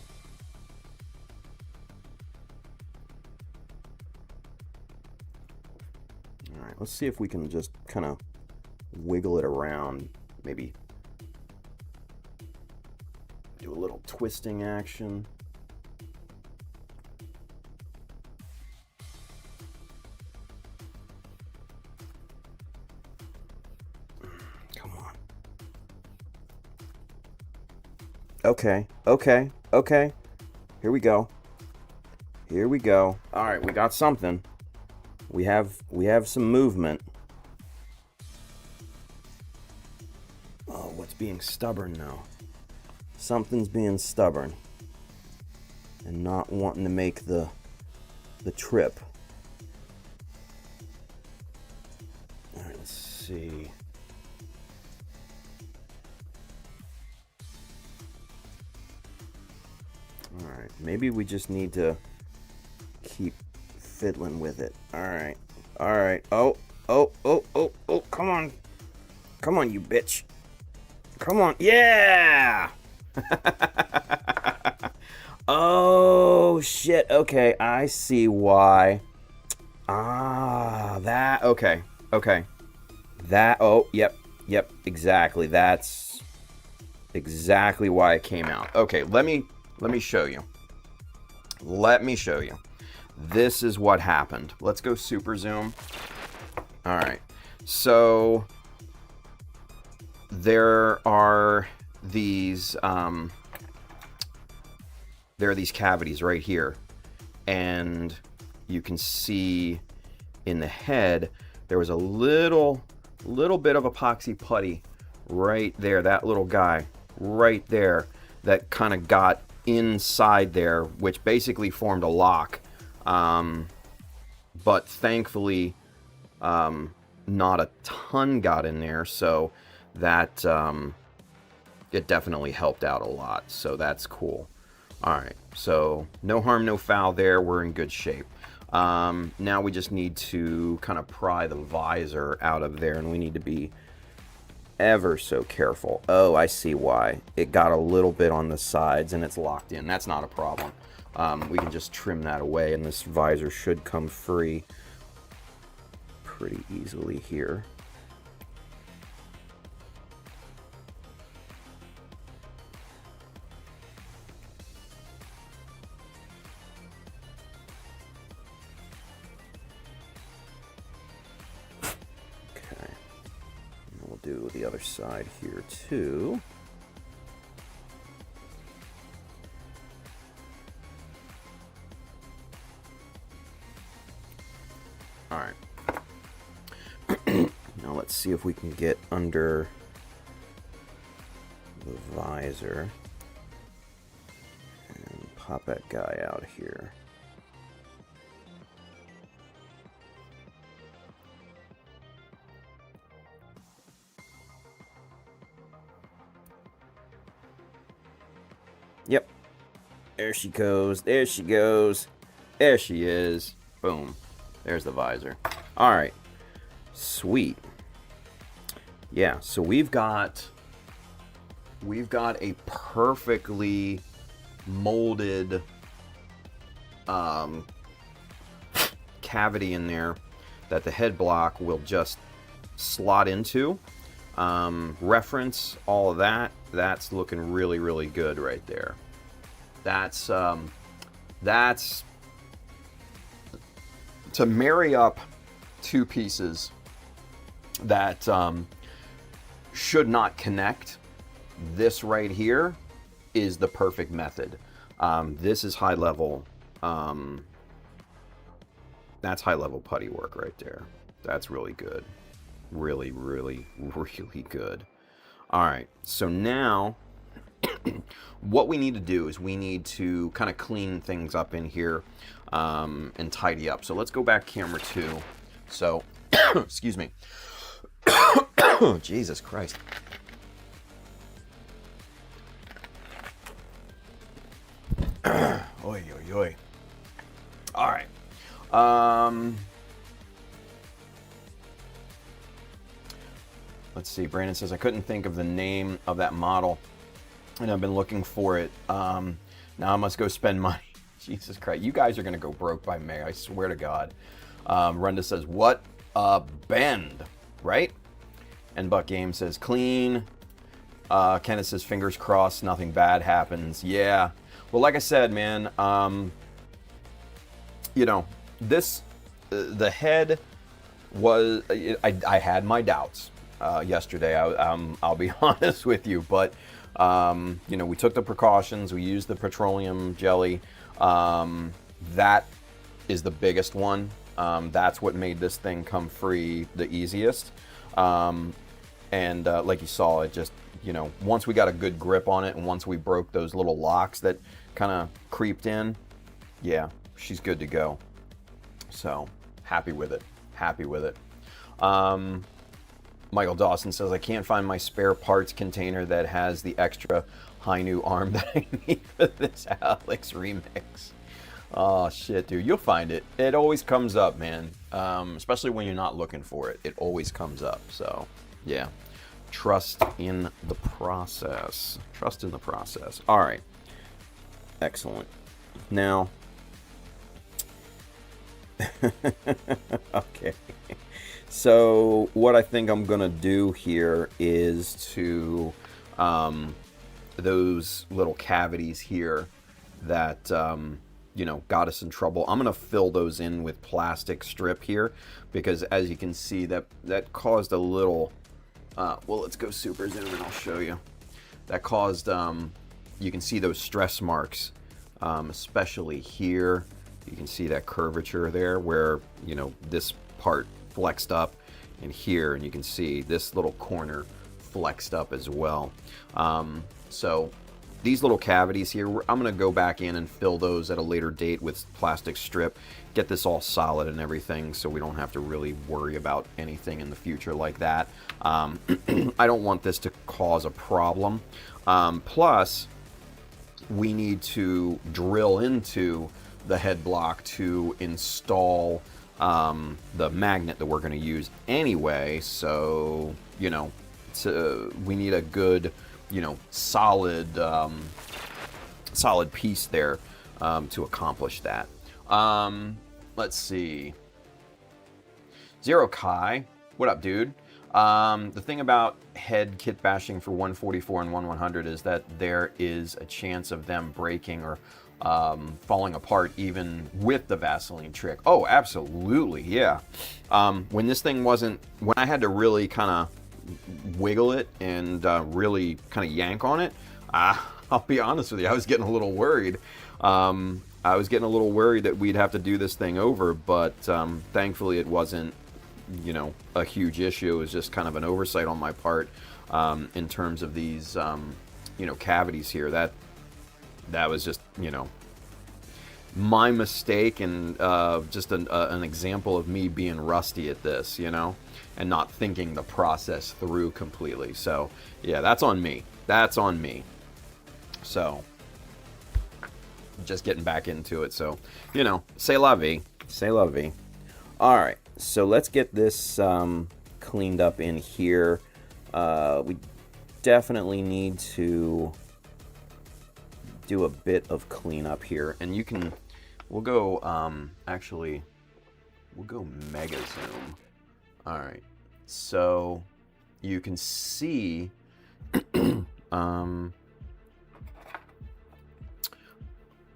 Speaker 1: All right, let's see if we can just kind of wiggle it around. Maybe do a little twisting action. Okay. Here we go. All right, we got something. We have some movement. Oh, what's being stubborn now? Something's being stubborn and not wanting to make the trip. All right, let's see. Alright, maybe we just need to keep fiddling with it. Alright. Oh, come on. Come on, you bitch. Come on. Yeah! Oh, shit. Okay, I see why. That. Okay. That. Oh, yep, exactly. That's exactly why it came out. Okay, let me show you. This is what happened. Let's go super zoom. All right. So there are these there are these cavities right here. And you can see in the head, there was a little bit of epoxy putty right there, that little guy right there, that kind of got inside there, which basically formed a lock. But thankfully, not a ton got in there, so that it definitely helped out a lot. So that's cool. All right, so no harm, no foul there. We're in good shape. Now we just need to kind of pry the visor out of there, and we need to be ever so careful. Oh, I see why. It got a little bit on the sides and it's locked in. That's not a problem. We can just trim that away, and this visor should come free pretty easily here. Do the other side here too. All right. Now let's see if we can get under the visor and pop that guy out here. Yep. There she goes. There she goes. There she is. Boom. There's the visor. All right. Sweet. Yeah, so we've got a perfectly molded cavity in there that the head block will just slot into. Reference, all of that. That's looking really, really good right there. That's to marry up two pieces that should not connect. This right here is the perfect method. This is high level. That's high level putty work right there. That's really good. Really, really, really good. All right, so now what we need to do is we need to kind of clean things up in here and tidy up. So let's go back camera 2. So, excuse me. Jesus Christ. Oy, oy, oy. All right. Let's see. Brandon says, I couldn't think of the name of that model, and I've been looking for it. Now I must go spend money. Jesus Christ. You guys are going to go broke by May. I swear to God. Runda says, what a bend, right? And Buck Game says, clean. Kenneth says, fingers crossed, nothing bad happens. Yeah. Well, like I said, man, you know, this, the head was, I had my doubts yesterday. I'll be honest with you, but, you know, we took the precautions. We used the petroleum jelly. That is the biggest one. That's what made this thing come free the easiest. And like you saw, it just, you know, once we got a good grip on it and once we broke those little locks that kind of creeped in, yeah, she's good to go. So happy with it. Happy with it. Michael Dawson says, I can't find my spare parts container that has the extra high new arm that I need for this Alex remix. Oh, shit, dude. You'll find it. It always comes up, man. Especially when you're not looking for it. It always comes up. So, yeah. Trust in the process. Trust in the process. All right. Excellent. Now, okay. So, what I think I'm going to do here is to those little cavities here that, you know, got us in trouble. I'm going to fill those in with plastic strip here because, as you can see, that caused a little, well, let's go super zoom and I'll show you. That caused, you can see those stress marks especially here. You can see that curvature there where, you know, this part flexed up, and here, and you can see this little corner flexed up as well. So these little cavities here, I'm going to go back in and fill those at a later date with plastic strip, get this all solid and everything so we don't have to really worry about anything in the future like that. I don't want this to cause a problem. Plus, we need to drill into the head block to install the magnet that we're going to use anyway, so, you know, we need a good, you know, solid piece there to accomplish that. Let's see. Zero Kai, what up, dude? The thing about head kit bashing for 144 and 1100 is that there is a chance of them breaking or falling apart even with the Vaseline trick. Oh, absolutely, yeah. When this thing wasn't, when I had to really kind of wiggle it and really kind of yank on it, I'll be honest with you, I was getting a little worried. I was getting a little worried that we'd have to do this thing over, but thankfully it wasn't, you know, a huge issue. It was just kind of an oversight on my part in terms of these, you know, cavities here. That was just, you know, my mistake, and just an example of me being rusty at this, you know, and not thinking the process through completely. So, yeah, that's on me. That's on me. So, just getting back into it. So, you know, c'est la vie. C'est la vie. All right. So, let's get this cleaned up in here. We definitely need to do a bit of cleanup here, and you can, we'll go actually we'll go mega zoom. All right, so you can see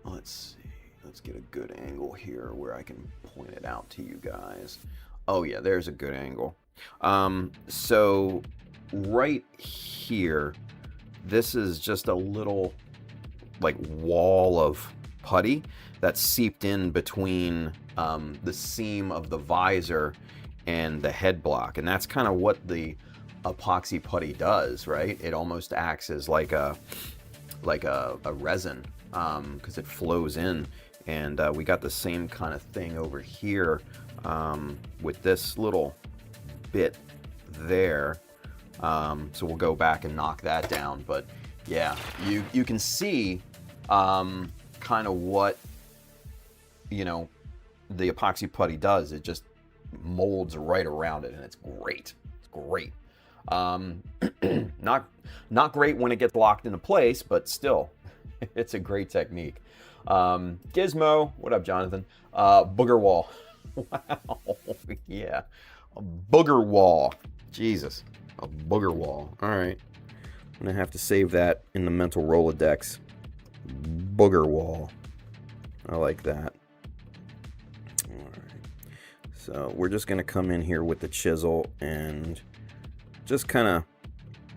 Speaker 1: let's see, let's get a good angle here where I can point it out to you guys. Oh yeah, there's a good angle. So right here, this is just a little like wall of putty that seeped in between the seam of the visor and the head block, and that's kind of what the epoxy putty does, right? It almost acts as like a resin because it flows in, and we got the same kind of thing over here with this little bit there. So we'll go back and knock that down, but yeah, you can see kind of what, you know, the epoxy putty does. It just molds right around it, and it's great. It's great. Not great when it gets locked into place, but still, it's a great technique. Gizmo, what up, Jonathan? Booger wall. Wow, yeah, a booger wall. Jesus, a booger wall. All right, I'm gonna have to save that in the mental Rolodex. Booger wall. I like that. Alright. So we're just going to come in here with the chisel and just kind of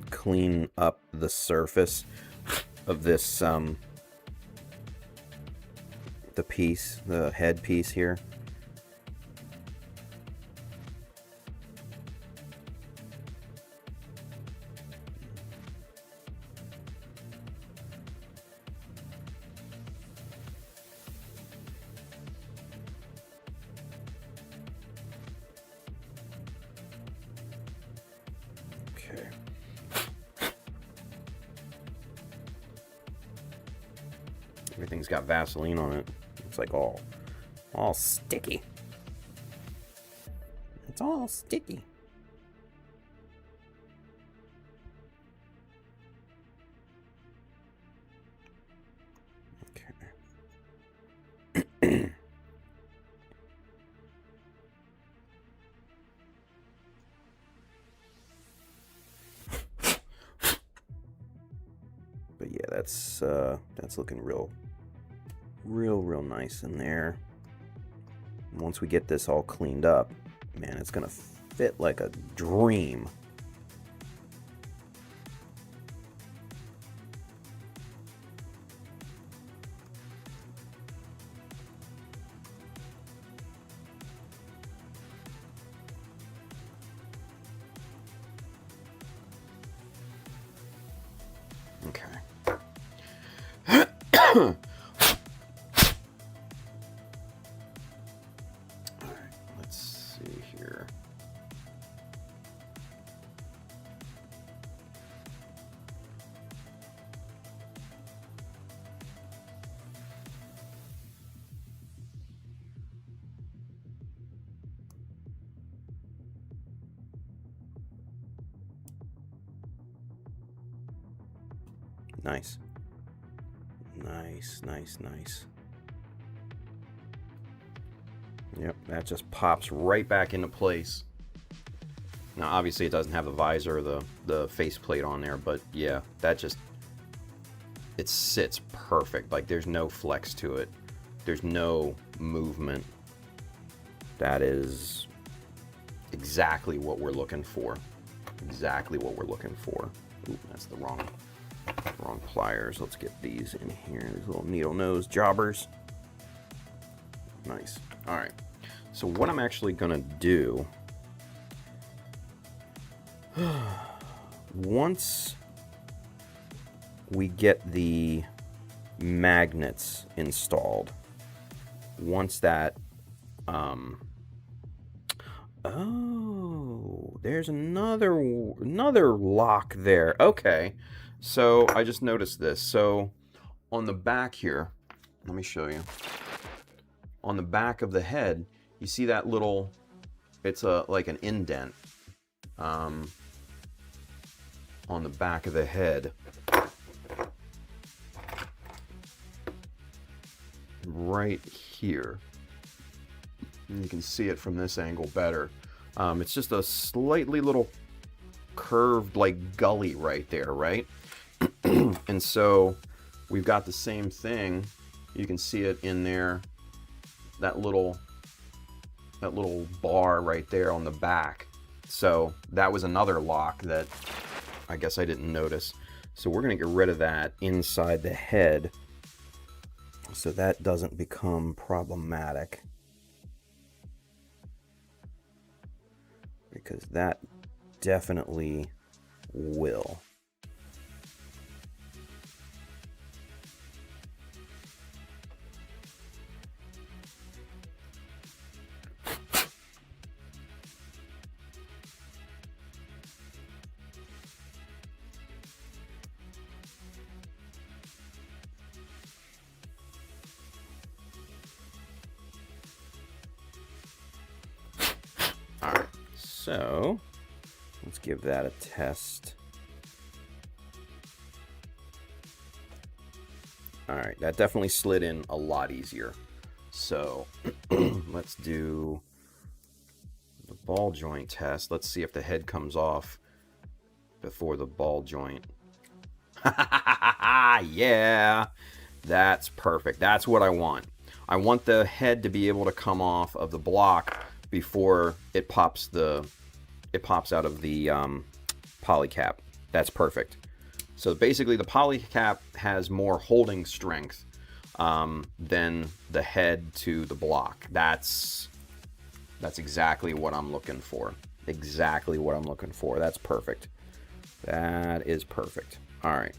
Speaker 1: clean up the surface of this, the piece, the head piece here. Everything's got Vaseline on it. It's like all sticky. It's all sticky. Okay. But yeah, that's looking real nice in there. And once we get this all cleaned up, man, it's gonna fit like a dream. Okay. Alright, let's see here. Nice. Nice, nice, nice. Yep, that just pops right back into place. Now, obviously, it doesn't have the visor or the faceplate on there, but yeah, that just, it sits perfect. Like, there's no flex to it. There's no movement. That is exactly what we're looking for. Exactly what we're looking for. Ooh, that's the wrong pliers. Let's get these in here. These little needle nose jobbers. Nice. All right. So what I'm actually gonna do, once we get the magnets installed, once that, oh, there's another lock there. Okay. So I just noticed this. So on the back here, let me show you. On the back of the head, you see that little, it's like an indent on the back of the head. Right here. And you can see it from this angle better. It's just a slightly little curved like gully right there, right? And so we've got the same thing. You can see it in there, that little bar right there on the back. So that was another lock that I guess I didn't notice. So we're gonna get rid of that inside the head so that doesn't become problematic, because that definitely will. Alright, so let's give that a test. Alright, that definitely slid in a lot easier. So let's do the ball joint test. Let's see if the head comes off before the ball joint. Yeah, that's perfect. That's what I want. I want the head to be able to come off of the block before it pops out of the poly cap. That's perfect. So basically the poly cap has more holding strength than the head to the block. That's exactly what I'm looking for. Exactly what I'm looking for. That's perfect. That is perfect. All right.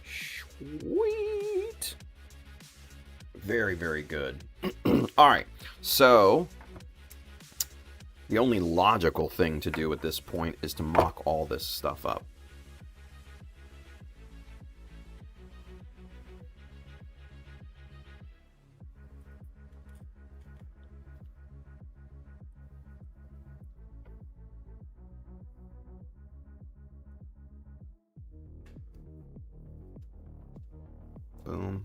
Speaker 1: Sweet. Very, very good. All right. So the only logical thing to do at this point is to mock all this stuff up. Boom.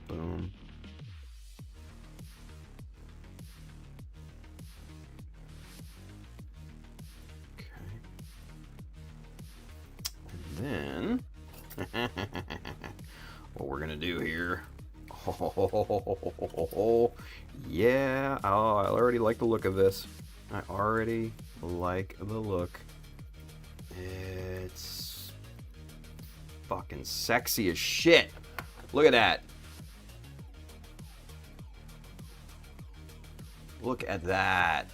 Speaker 1: Boom. Okay. And then what we're gonna do here. Oh, yeah. Oh, I already like the look of this. I already like the look. It's fucking sexy as shit. Look at that. Look at that.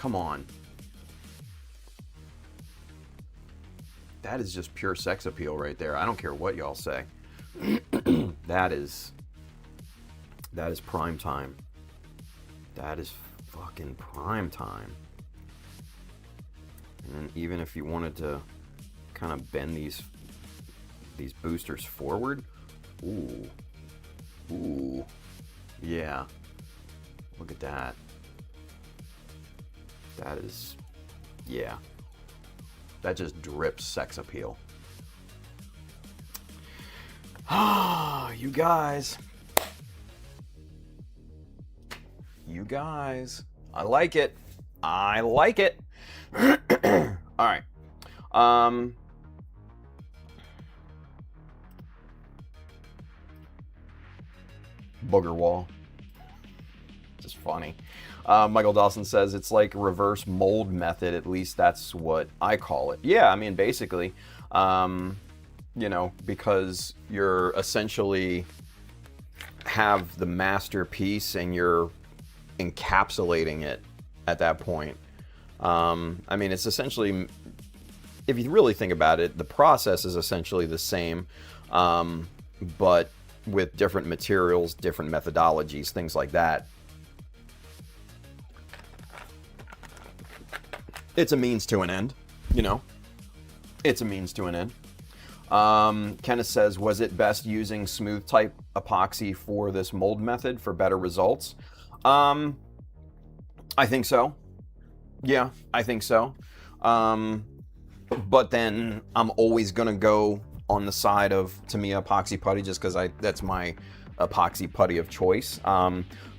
Speaker 1: come on. That is just pure sex appeal right there. I don't care what y'all say. That is prime time. That is fucking prime time. And then even if you wanted to kind of bend these boosters forward, ooh, yeah. Look at that. That is, yeah. That just drips sex appeal. Ah, you guys. You guys. I like it. I like it. All right. Booger wall. Just funny. Michael Dawson says it's like reverse mold method. At least that's what I call it. Yeah, I mean, basically, you know, because you're essentially have the masterpiece and you're encapsulating it at that point. I mean, it's essentially, if you really think about it, the process is essentially the same, but with different materials, different methodologies, things like that. It's a means to an end, you know? It's a means to an end. Kenneth says, was it best using smooth type epoxy for this mold method for better results? I think so. Yeah, I think so. But then I'm always going to go on the side of Tamiya epoxy putty just because that's my epoxy putty of choice.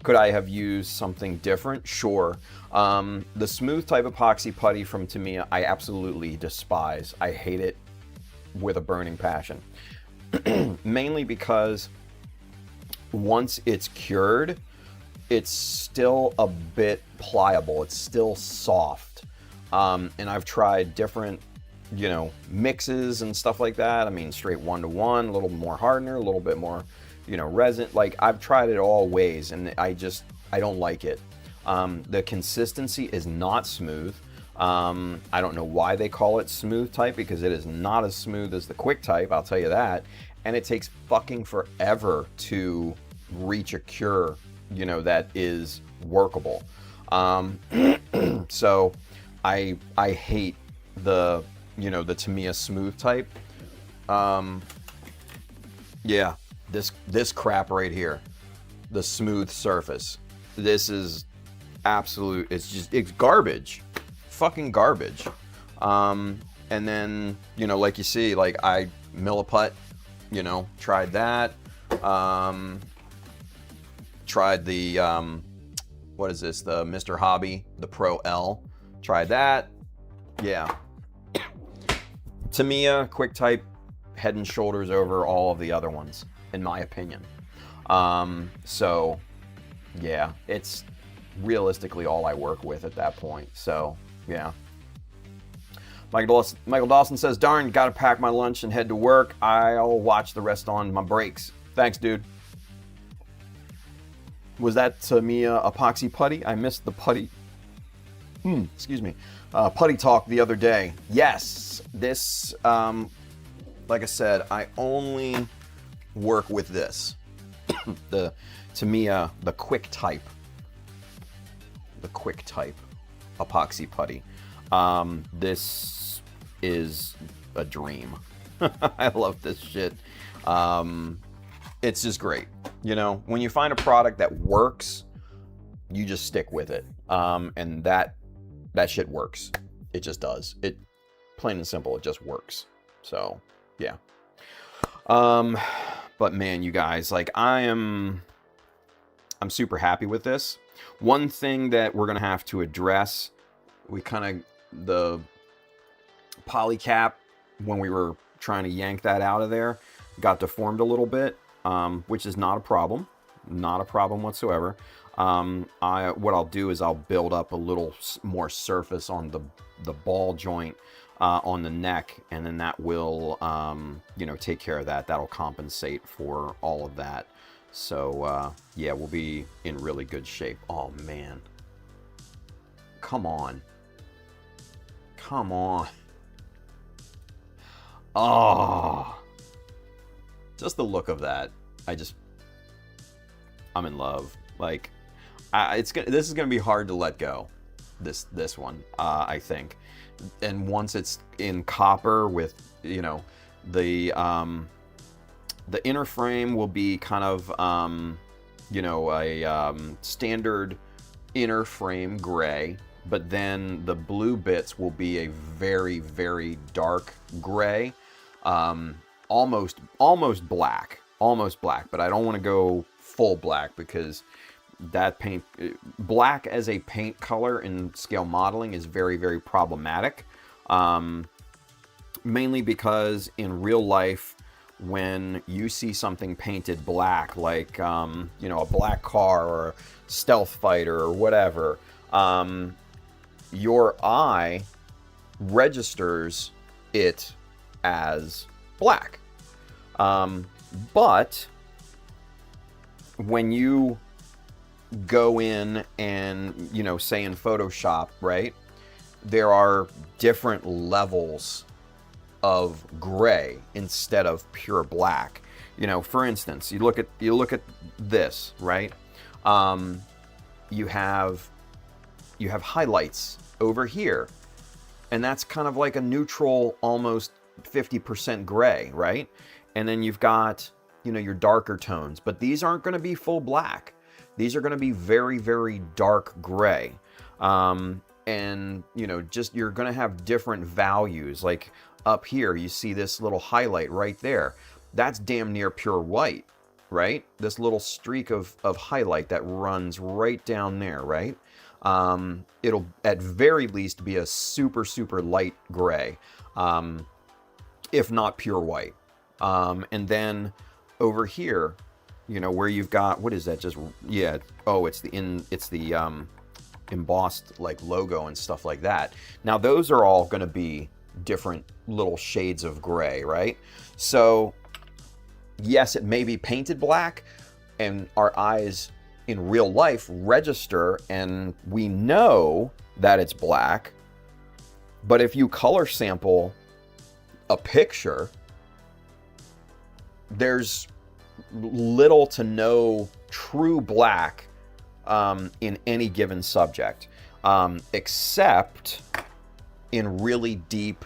Speaker 1: Could I have used something different? Sure. The smooth type epoxy putty from Tamiya, I absolutely despise. I hate it with a burning passion. Mainly because once it's cured, it's still a bit pliable. It's still soft. And I've tried different, you know, mixes and stuff like that. I mean, straight 1-to-1, a little more hardener, a little bit more, you know, resin. Like, I've tried it all ways, and I don't like it. The consistency is not smooth. I don't know why they call it smooth type, because it is not as smooth as the quick type, I'll tell you that. And it takes fucking forever to reach a cure, you know, that is workable. So I hate the, you know, the Tamiya smooth type. Yeah, this crap right here, the smooth surface. This is absolute, it's garbage. Fucking garbage. And then, you know, like you see, like I milliput, you know, tried that. Tried the, what is this? The Mr. Hobby, the Pro L. Tried that. Yeah. Tamiya, quick type, head and shoulders over all of the other ones, in my opinion. So, yeah, it's realistically all I work with at that point. So, yeah. Michael Dawson says, darn, gotta pack my lunch and head to work. I'll watch the rest on my breaks. Thanks, dude. Was that Tamiya epoxy putty? I missed the putty. Excuse me. Putty talk the other day. Yes, this, like I said, I only work with this. The Tamiya, the quick type epoxy putty. This is a dream. I love this shit. It's just great. You know, when you find a product that works, you just stick with it. And that shit works. It just does. It, plain and simple, it just works. So, yeah. But man, you guys, like I'm super happy with this. One thing that we're gonna have to address, we kind of, the poly cap, when we were trying to yank that out of there, got deformed a little bit, which is not a problem whatsoever. What I'll do is I'll build up a little more surface on the ball joint on the neck, and then that will, you know, take care of that. That'll compensate for all of that. So, yeah, we'll be in really good shape. Oh, man. come on. Come on. Oh. Just the look of that. I'm in love. Like, this is gonna be hard to let go. This one, I think. And once it's in copper with, you know, the inner frame will be kind of, you know, a standard inner frame gray, but then the blue bits will be a very, very dark gray, almost black, but I don't want to go full black because that black as a paint color in scale modeling is very, very problematic, mainly because in real life, when you see something painted black, like, you know, a black car or a stealth fighter or whatever, your eye registers it as black. But when you go in and, you know, say in Photoshop, right, there are different levels of gray instead of pure black. You know, for instance, you look at this, right? You have highlights over here, and that's kind of like a neutral, almost 50% gray, right? And then you've got, you know, your darker tones, but these aren't going to be full black. These are going to be very, very dark gray. And, you know, just, you're going to have different values. Like up here, you see this little highlight right there. That's damn near pure white, right? This little streak of highlight that runs right down there, right? It'll at very least be a super, super light gray, if not pure white. And then over here, you know, where you've got, what is that? Just, yeah. Oh, it's the embossed like logo and stuff like that. Now those are all going to be different little shades of gray, right? So yes, it may be painted black, and our eyes in real life register and we know that it's black. But if you color sample a picture, there's little to no true black in any given subject, except in really deep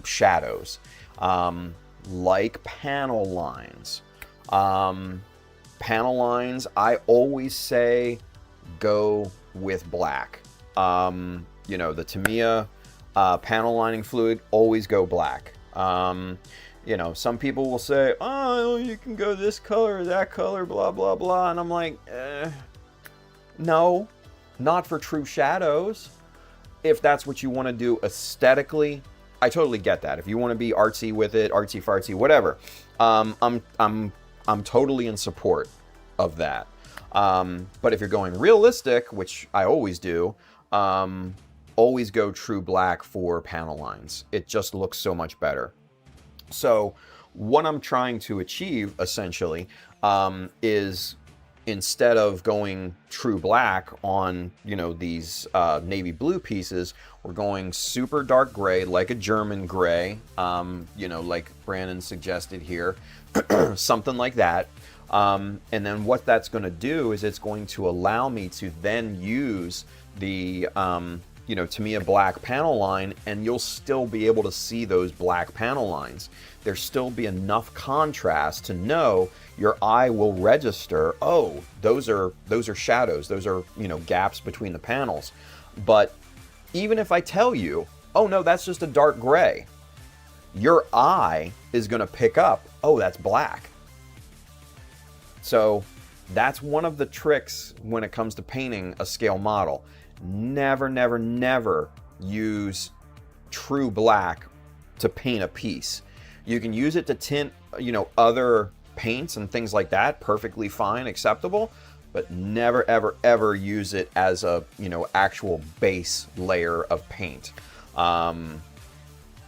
Speaker 1: shadows, like panel lines. Panel lines, I always say go with black. You know, the Tamiya panel lining fluid, always go black. You know, some people will say, oh, you can go this color or that color, blah, blah, blah. And I'm like, no, not for true shadows. If that's what you want to do aesthetically, I totally get that. If you want to be artsy with it, artsy fartsy, whatever, I'm totally in support of that. But if you're going realistic, which I always do, always go true black for panel lines. It just looks so much better. So what I'm trying to achieve essentially is, instead of going true black on, you know, these navy blue pieces, we're going super dark gray, like a German gray, you know, like Brandon suggested here, something like that. And then what that's going to do is it's going to allow me to then use the, you know, Tamiya black panel line, and you'll still be able to see those black panel lines. There'll still be enough contrast to know your eye will register, oh, those are shadows, those are, you know, gaps between the panels. But even if I tell you, oh no, that's just a dark gray, your eye is going to pick up, oh, that's black. So that's one of the tricks when it comes to painting a scale model. Never, never, never use true black to paint a piece. You can use it to tint, you know, other paints and things like that, perfectly fine, acceptable, but never, ever, ever use it as a, you know, actual base layer of paint.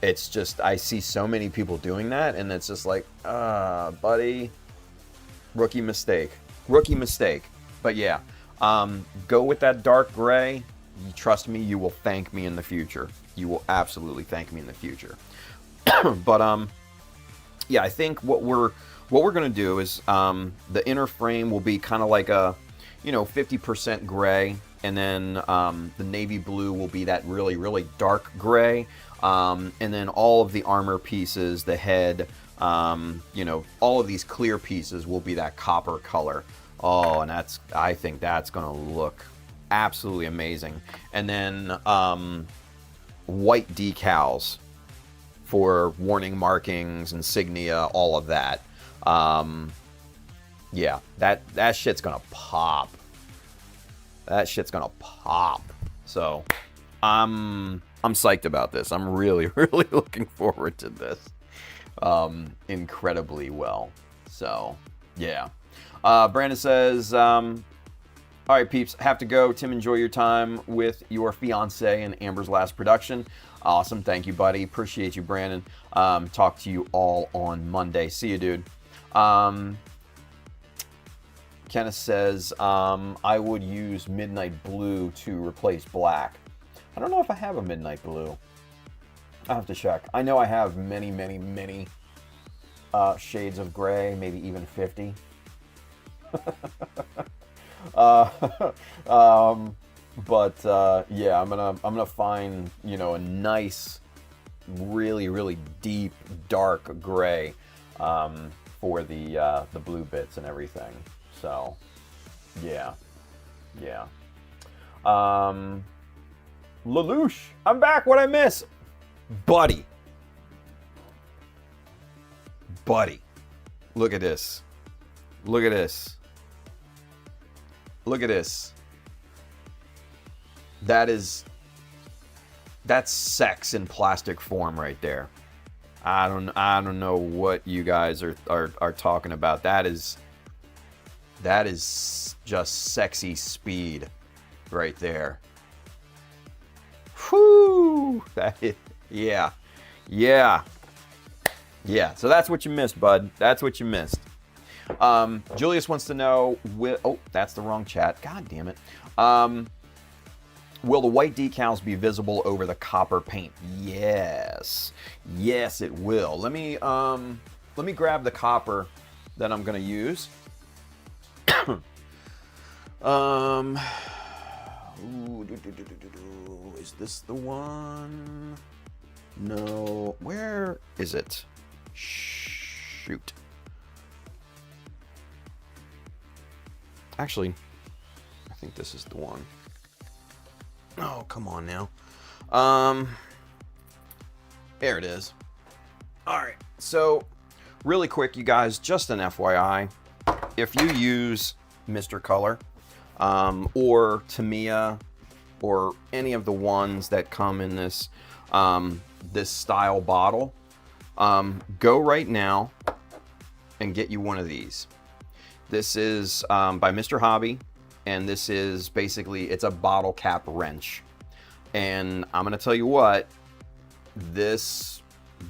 Speaker 1: It's just, I see so many people doing that, and it's just like, buddy, rookie mistake. But yeah, go with that dark gray, trust me, you will thank me in the future. You will absolutely thank me in the future. But yeah, I think what we're gonna do is the inner frame will be kind of like a 50% gray, and then the navy blue will be that really, really dark gray, and then all of the armor pieces, the head, all of these clear pieces will be that copper color. Oh, and I think that's gonna look absolutely amazing. And then white decals for warning markings, insignia, all of that. Yeah, that shit's gonna pop. That shit's gonna pop. So I'm psyched about this. I'm really, really looking forward to this. Incredibly well. So yeah. Brandon says, all right, peeps, have to go. Tim, enjoy your time with your fiance in Amber's last production. Awesome. Thank you, buddy. Appreciate you, Brandon. Talk to you all on Monday. See you, dude. Kenneth says, I would use midnight blue to replace black. I don't know if I have a midnight blue. I'll have to check. I know I have many, many, many shades of gray, maybe even 50. Yeah, I'm gonna find a nice, really, really deep dark gray for the blue bits and everything. So yeah. Lelouch, I'm back. What'd I miss? Buddy, look at this. Look at this. Look at this. That's sex in plastic form right there. I don't know what you guys are talking about. That is just sexy speed right there. Whoo! Yeah. So that's what you missed, bud. That's what you missed. Julius wants to know, oh, that's the wrong chat. God damn it. Will the white decals be visible over the copper paint? Yes, it will. Let me grab the copper that I'm gonna use. Is this the one? No. Where is it? Shoot. Actually, I think this is the one. Oh, come on now. There it is. All right. So, really quick, you guys, just an FYI, if you use Mr. Color or Tamiya or any of the ones that come in this this style bottle, go right now and get you one of these. This is by Mr. Hobby, and this is basically, it's a bottle cap wrench. And I'm gonna tell you what, this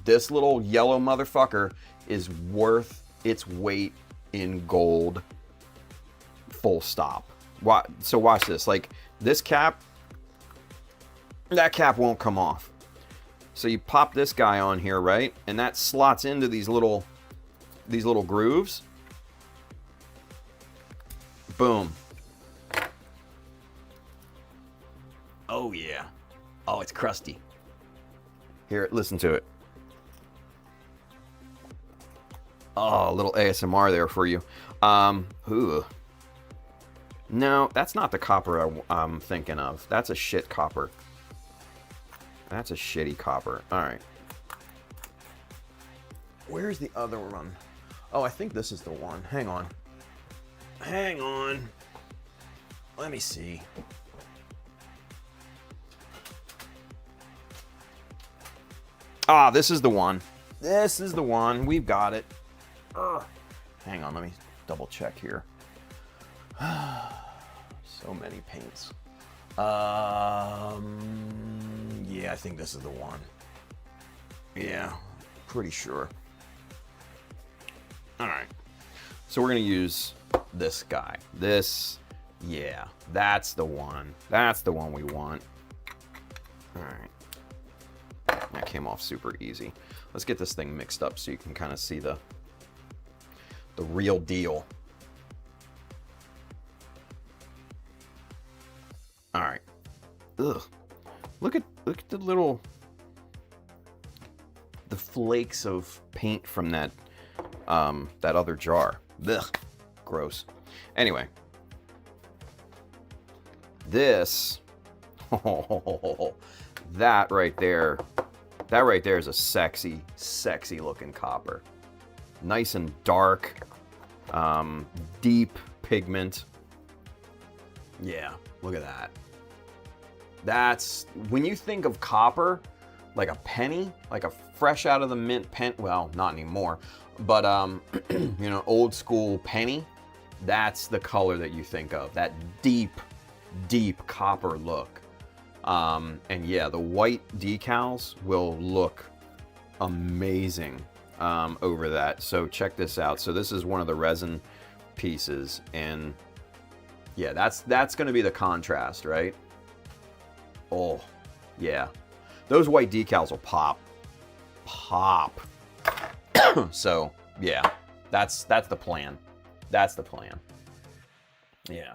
Speaker 1: little yellow motherfucker is worth its weight in gold, full stop. So watch this. Like, this cap, that cap won't come off. So you pop this guy on here, right? And that slots into these little grooves. Boom. Oh yeah. Oh, it's crusty. Here, listen to it. Oh, a little ASMR there for you. Ooh. No, that's not the copper I'm thinking of. That's a shit copper. That's a shitty copper. All right. Where's the other one? Oh, I think this is the one. Hang on. Hang on. Let me see. Ah, this is the one. This is the one. We've got it. Ugh. Hang on, let me double check here. So many paints. Yeah, I think this is the one. Yeah, pretty sure. All right. So we're gonna use this guy. This Yeah, that's the one. That's the one we want. All right. That came off super easy. Let's get this thing mixed up so you can kind of see the real deal. All right. Ugh. Look at the flakes of paint from that other jar. Ugh. Gross. Anyway. This, that right there is a sexy, sexy looking copper. Nice and dark, deep pigment. Yeah, look at that. That's, when you think of copper, like a penny, like a fresh out of the mint pen, well, not anymore, but, you know, old school penny, that's the color that you think of, that deep copper look. And yeah, the white decals will look amazing over that. So check this out. So this is one of the resin pieces, and yeah, that's going to be the contrast, right? Oh, yeah. Those white decals will pop. So yeah, that's the plan. That's the plan. Yeah.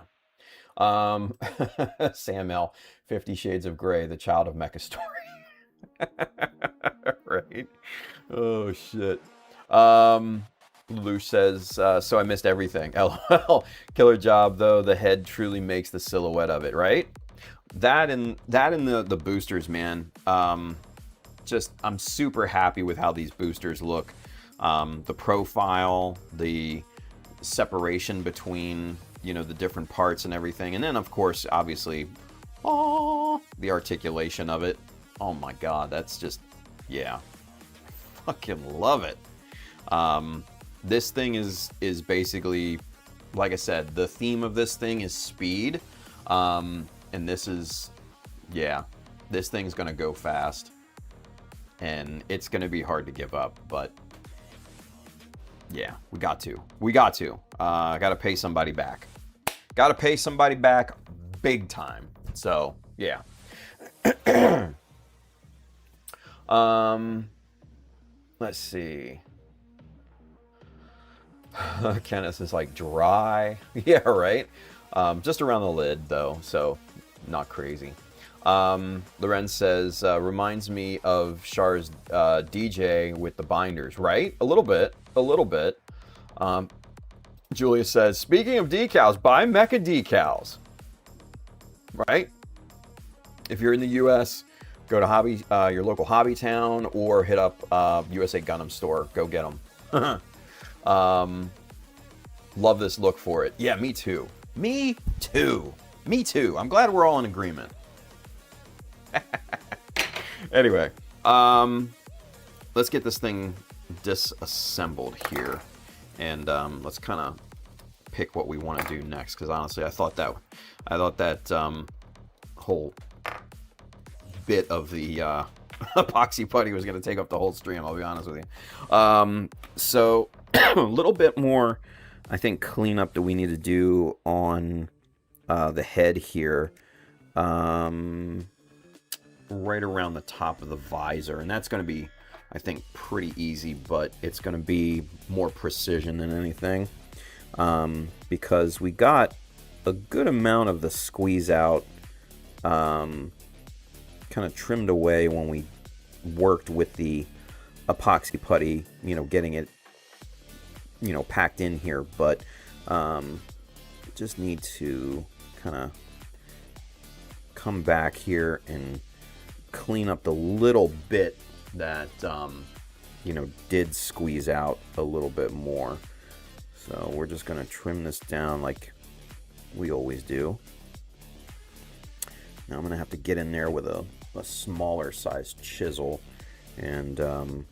Speaker 1: Sam L, 50 Shades of Grey, the child of Mecha Story. Right? Oh, shit. Lush says, so I missed everything. LOL. Killer job, though. The head truly makes the silhouette of it, right? That and the boosters, man. Just, I'm super happy with how these boosters look. The profile, the separation between, you know, the different parts and everything. And then, of course, obviously, the articulation of it. Oh my God, that's just, yeah. Fucking love it. This thing is basically, like I said, the theme of this thing is speed. And this is, yeah, this thing's gonna go fast. And it's gonna be hard to give up, but yeah, we got to. Gotta pay somebody back. Gotta pay somebody back big time. So, yeah. Let's see. Kenneth is like dry. Yeah, right? Just around the lid, though, so not crazy. Lorenz says, reminds me of Char's DJ with the binders, right? A little bit. Julia says, speaking of decals, buy Mecha Decals. Right? If you're in the U.S., go to your local hobby town or hit up USA Gundam Store. Go get them. Love this look for it. Yeah, me too. Me too. I'm glad we're all in agreement. Anyway, let's get this thing disassembled here, and let's kind of pick what we want to do next. Because honestly, I thought that whole bit of the epoxy putty was going to take up the whole stream. I'll be honest with you. So a little bit more, I think, cleanup that we need to do on the head here. Right around the top of the visor, and that's going to be, I think, pretty easy, but it's going to be more precision than anything, because we got a good amount of the squeeze out kind of trimmed away when we worked with the epoxy putty, you know, getting it, you know, packed in here, but just need to kind of come back here and clean up the little bit that you know, did squeeze out a little bit more. So we're just gonna trim this down like we always do. Now I'm gonna have to get in there with a smaller size chisel and kind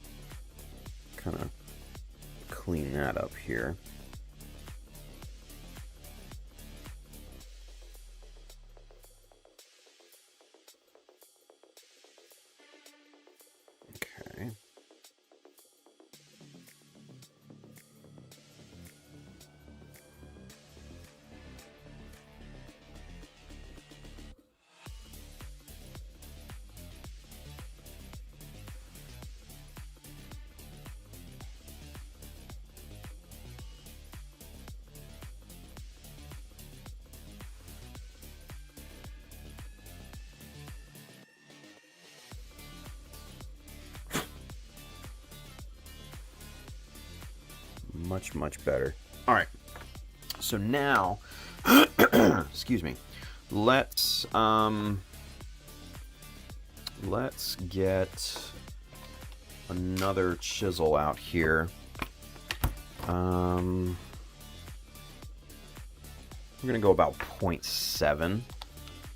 Speaker 1: of clean that up here. Okay. Much, much better. All right. So now, excuse me. Let's get another chisel out here. We're gonna go about 0.7.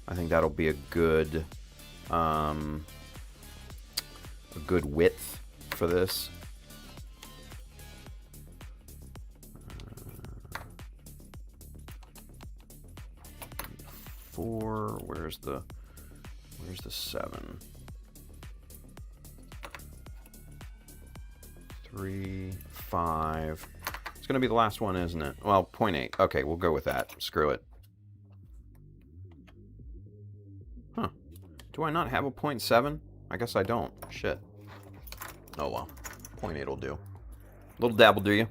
Speaker 1: I think that'll be a good width for this. Where's the 7? 3, 5. It's gonna be the last one, isn't it? Well, 0.8. Okay, we'll go with that. Screw it. Huh. Do I not have a 0.7? I guess I don't. Shit. Oh well. 0.8 will do. Little dab will do you.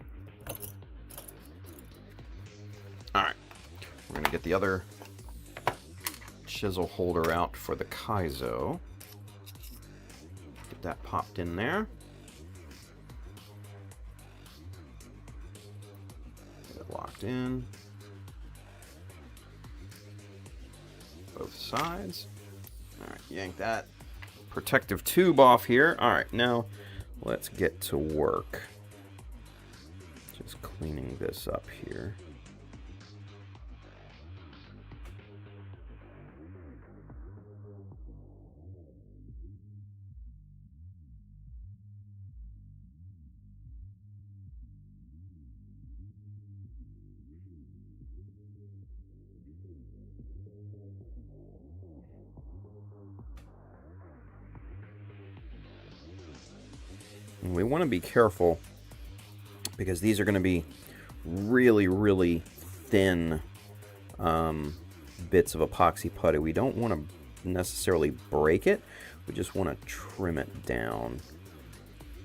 Speaker 1: Alright. We're gonna get the other chisel holder out for the Kaizo. Get that popped in there. Get it locked in. Both sides. Alright, yank that protective tube off here. Alright, now let's get to work. Just cleaning this up here. And we want to be careful because these are going to be really, really thin bits of epoxy putty. We don't want to necessarily break it. We just want to trim it down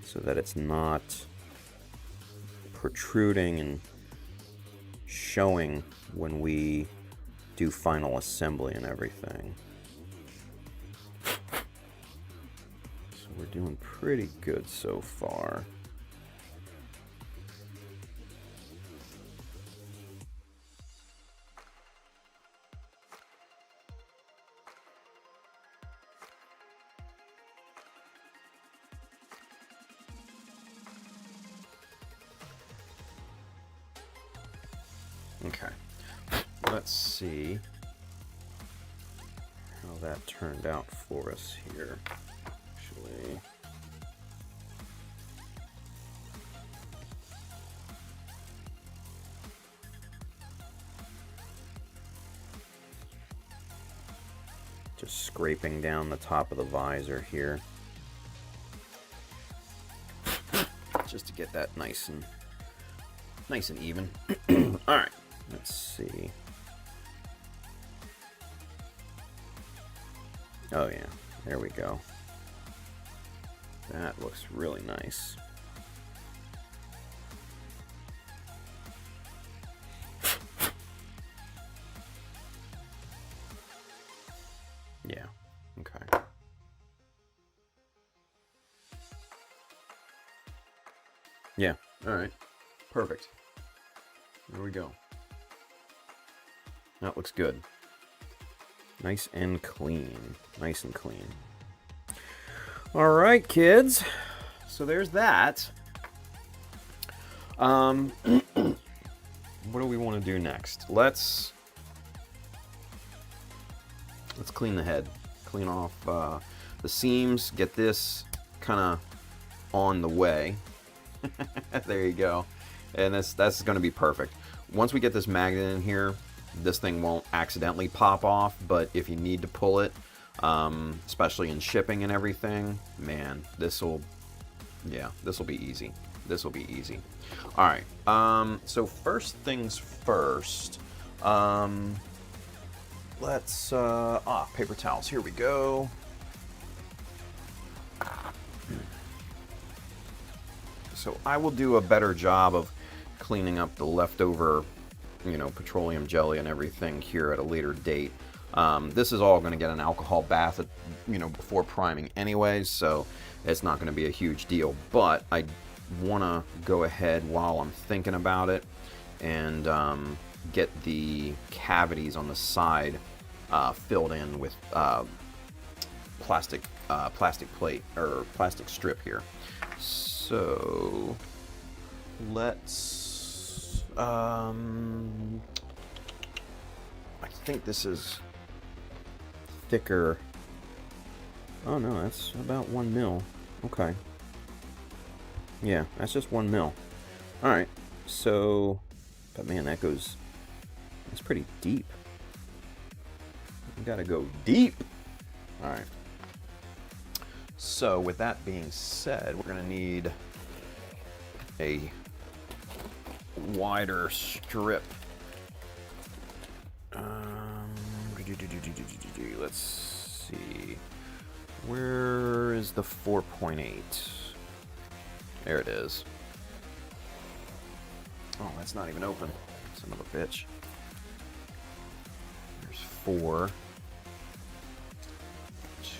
Speaker 1: so that it's not protruding and showing when we do final assembly and everything. We're doing pretty good so far. Okay, let's see how that turned out for us here. Actually, just scraping down the top of the visor here, just to get that nice and even. All right, let's see. Oh yeah, there we go. That looks really nice. Yeah, okay. Yeah, all right. Perfect. There we go. That looks good. Nice and clean. Nice and clean. All right, kids. So there's that. What do we want to do next? Let's clean the head. Clean off the seams. Get this kind of on the way. There you go. And that's going to be perfect. Once we get this magnet in here, this thing won't accidentally pop off, but if you need to pull it, especially in shipping and everything, man, this will be easy. This will be easy. All right. So first things first. Let's paper towels. Here we go. So I will do a better job of cleaning up the leftover, petroleum jelly and everything here at a later date. This is all going to get an alcohol bath, before priming anyways, so it's not going to be a huge deal. But I want to go ahead while I'm thinking about it and get the cavities on the side filled in with plastic plate or plastic strip here. So let's I think this is thicker. Oh no, that's about 1 mil. Okay. Yeah, that's just 1 mil. Alright, so, but man, that's pretty deep. You gotta go deep. Alright. So, with that being said, we're gonna need a wider strip. Let's see. Where is the 4.8? There it is. Oh, that's not even open. Son of a bitch. There's 4.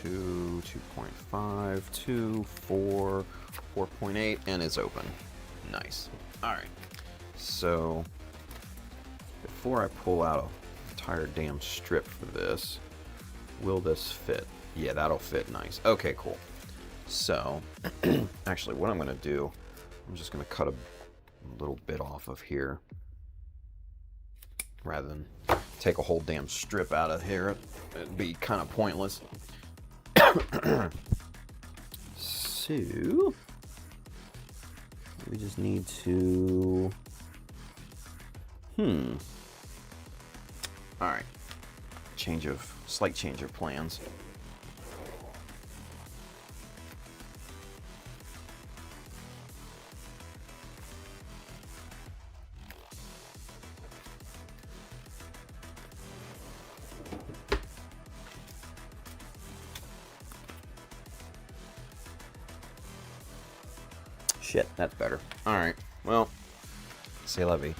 Speaker 1: 2, 2.5, 2, 4, 4.8, and it's open. Nice. Alright. So, before I pull out an entire damn strip for this, will this fit? Yeah, that'll fit nice. Okay, cool. So, actually, what I'm going to do, I'm just going to cut a little bit off of here rather than take a whole damn strip out of here. It'd be kind of pointless. So, we just need to... Alright. Slight change of plans. Shit, that's better. Alright, well, c'est la vie.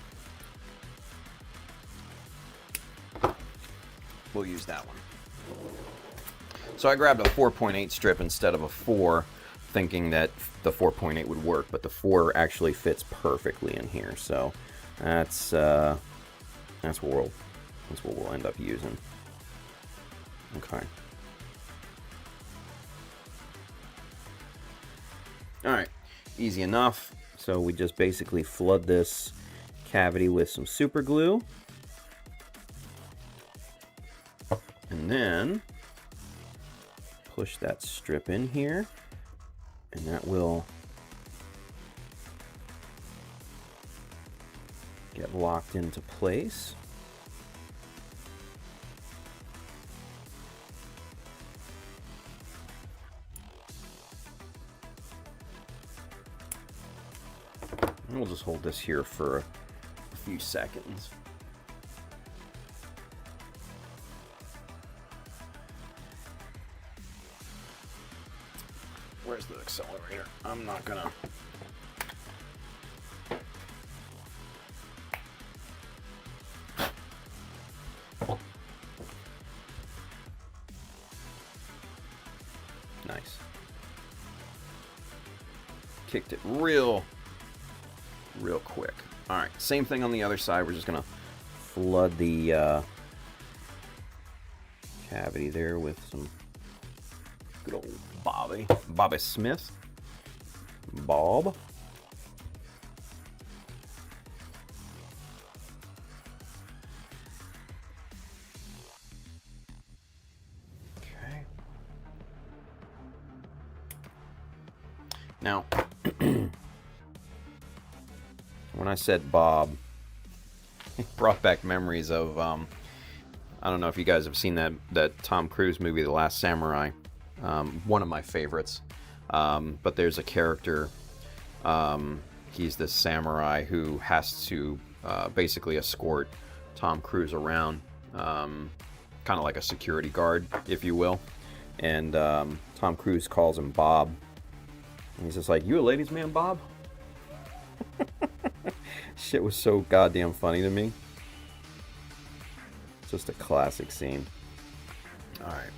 Speaker 1: We'll use that one. So I grabbed a 4.8 strip instead of a 4, thinking that the 4.8 would work, but the 4 actually fits perfectly in here. So that's what we'll end up using. Okay. All right. Easy enough. So we just basically flood this cavity with some super glue. And then push that strip in here, and that will get locked into place. And we'll just hold this here for a few seconds. Where's the accelerator? I'm not gonna... Nice. Kicked it real quick. Alright, same thing on the other side. We're just gonna flood the cavity there with some good old Bobby Smith. Bob. Okay. Now, when I said Bob, it brought back memories of, I don't know if you guys have seen that Tom Cruise movie, The Last Samurai. One of my favorites. But there's a character, he's this samurai who has to basically escort Tom Cruise around, kind of like a security guard, if you will. And Tom Cruise calls him Bob. And he's just like, "You a ladies' man, Bob?" Shit was so goddamn funny to me. Just a classic scene. Alright.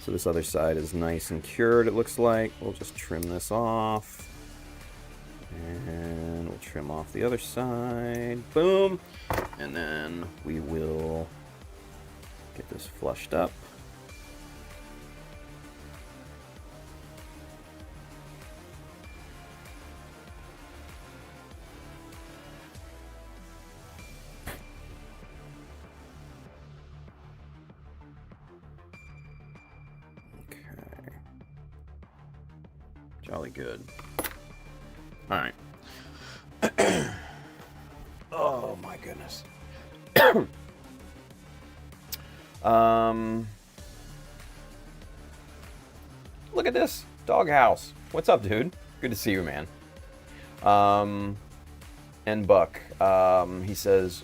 Speaker 1: So this other side is nice and cured, it looks like. We'll just trim this off. And we'll trim off the other side. Boom. And then we will get this flushed up. Okay. Jolly good. All right. Oh my goodness. Look at this doghouse. What's up, dude? Good to see you, man. And Buck, he says,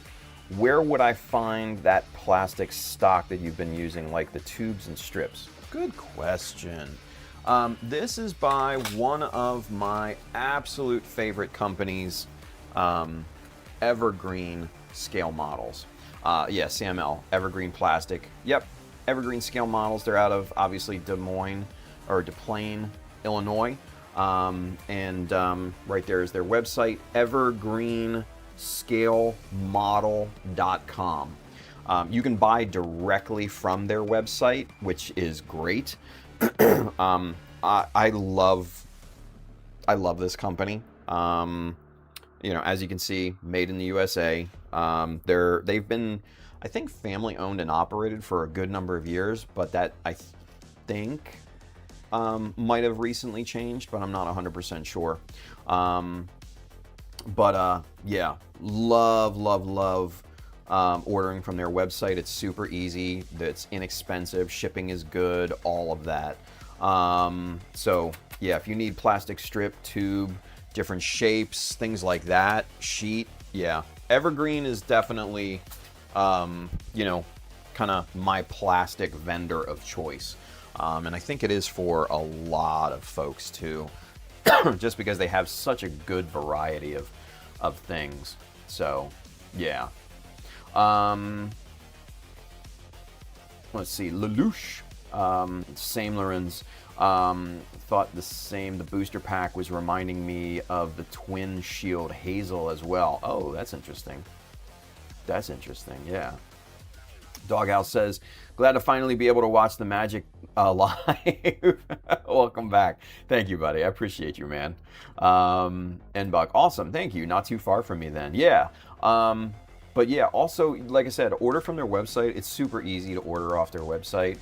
Speaker 1: where would I find that plastic stock that you've been using, like the tubes and strips? Good question. This is by one of my absolute favorite companies, Evergreen Scale Models. Yeah, CML, Evergreen Plastic. Yep, Evergreen Scale Models. They're out of, obviously, Des Moines, or Des Plaines, Illinois. And right there is their website, evergreenscalemodel.com. You can buy directly from their website, which is great. I love this company. You know, as you can see, made in the USA. They've been, I think, family owned and operated for a good number of years, but that I think might have recently changed, but I'm not 100% sure. Yeah, love ordering from their website. It's super easy. It's inexpensive. Shipping is good. All of that. So yeah, if you need plastic strip, tube, different shapes, things like that, sheet, yeah, Evergreen is definitely, you know, kind of my plastic vendor of choice. And I think it is for a lot of folks too, just because they have such a good variety of things. So yeah. Let's see, Lelouch, Saint Laurent's, thought the same. The booster pack was reminding me of the Twin Shield Hazel as well. Oh, that's interesting. That's interesting, yeah. Doghouse says, glad to finally be able to watch the magic live. Welcome back. Thank you, buddy. I appreciate you, man. And Buck, awesome. Thank you. Not too far from me then. Yeah. But yeah, also, like I said, order from their website. It's super easy to order off their website.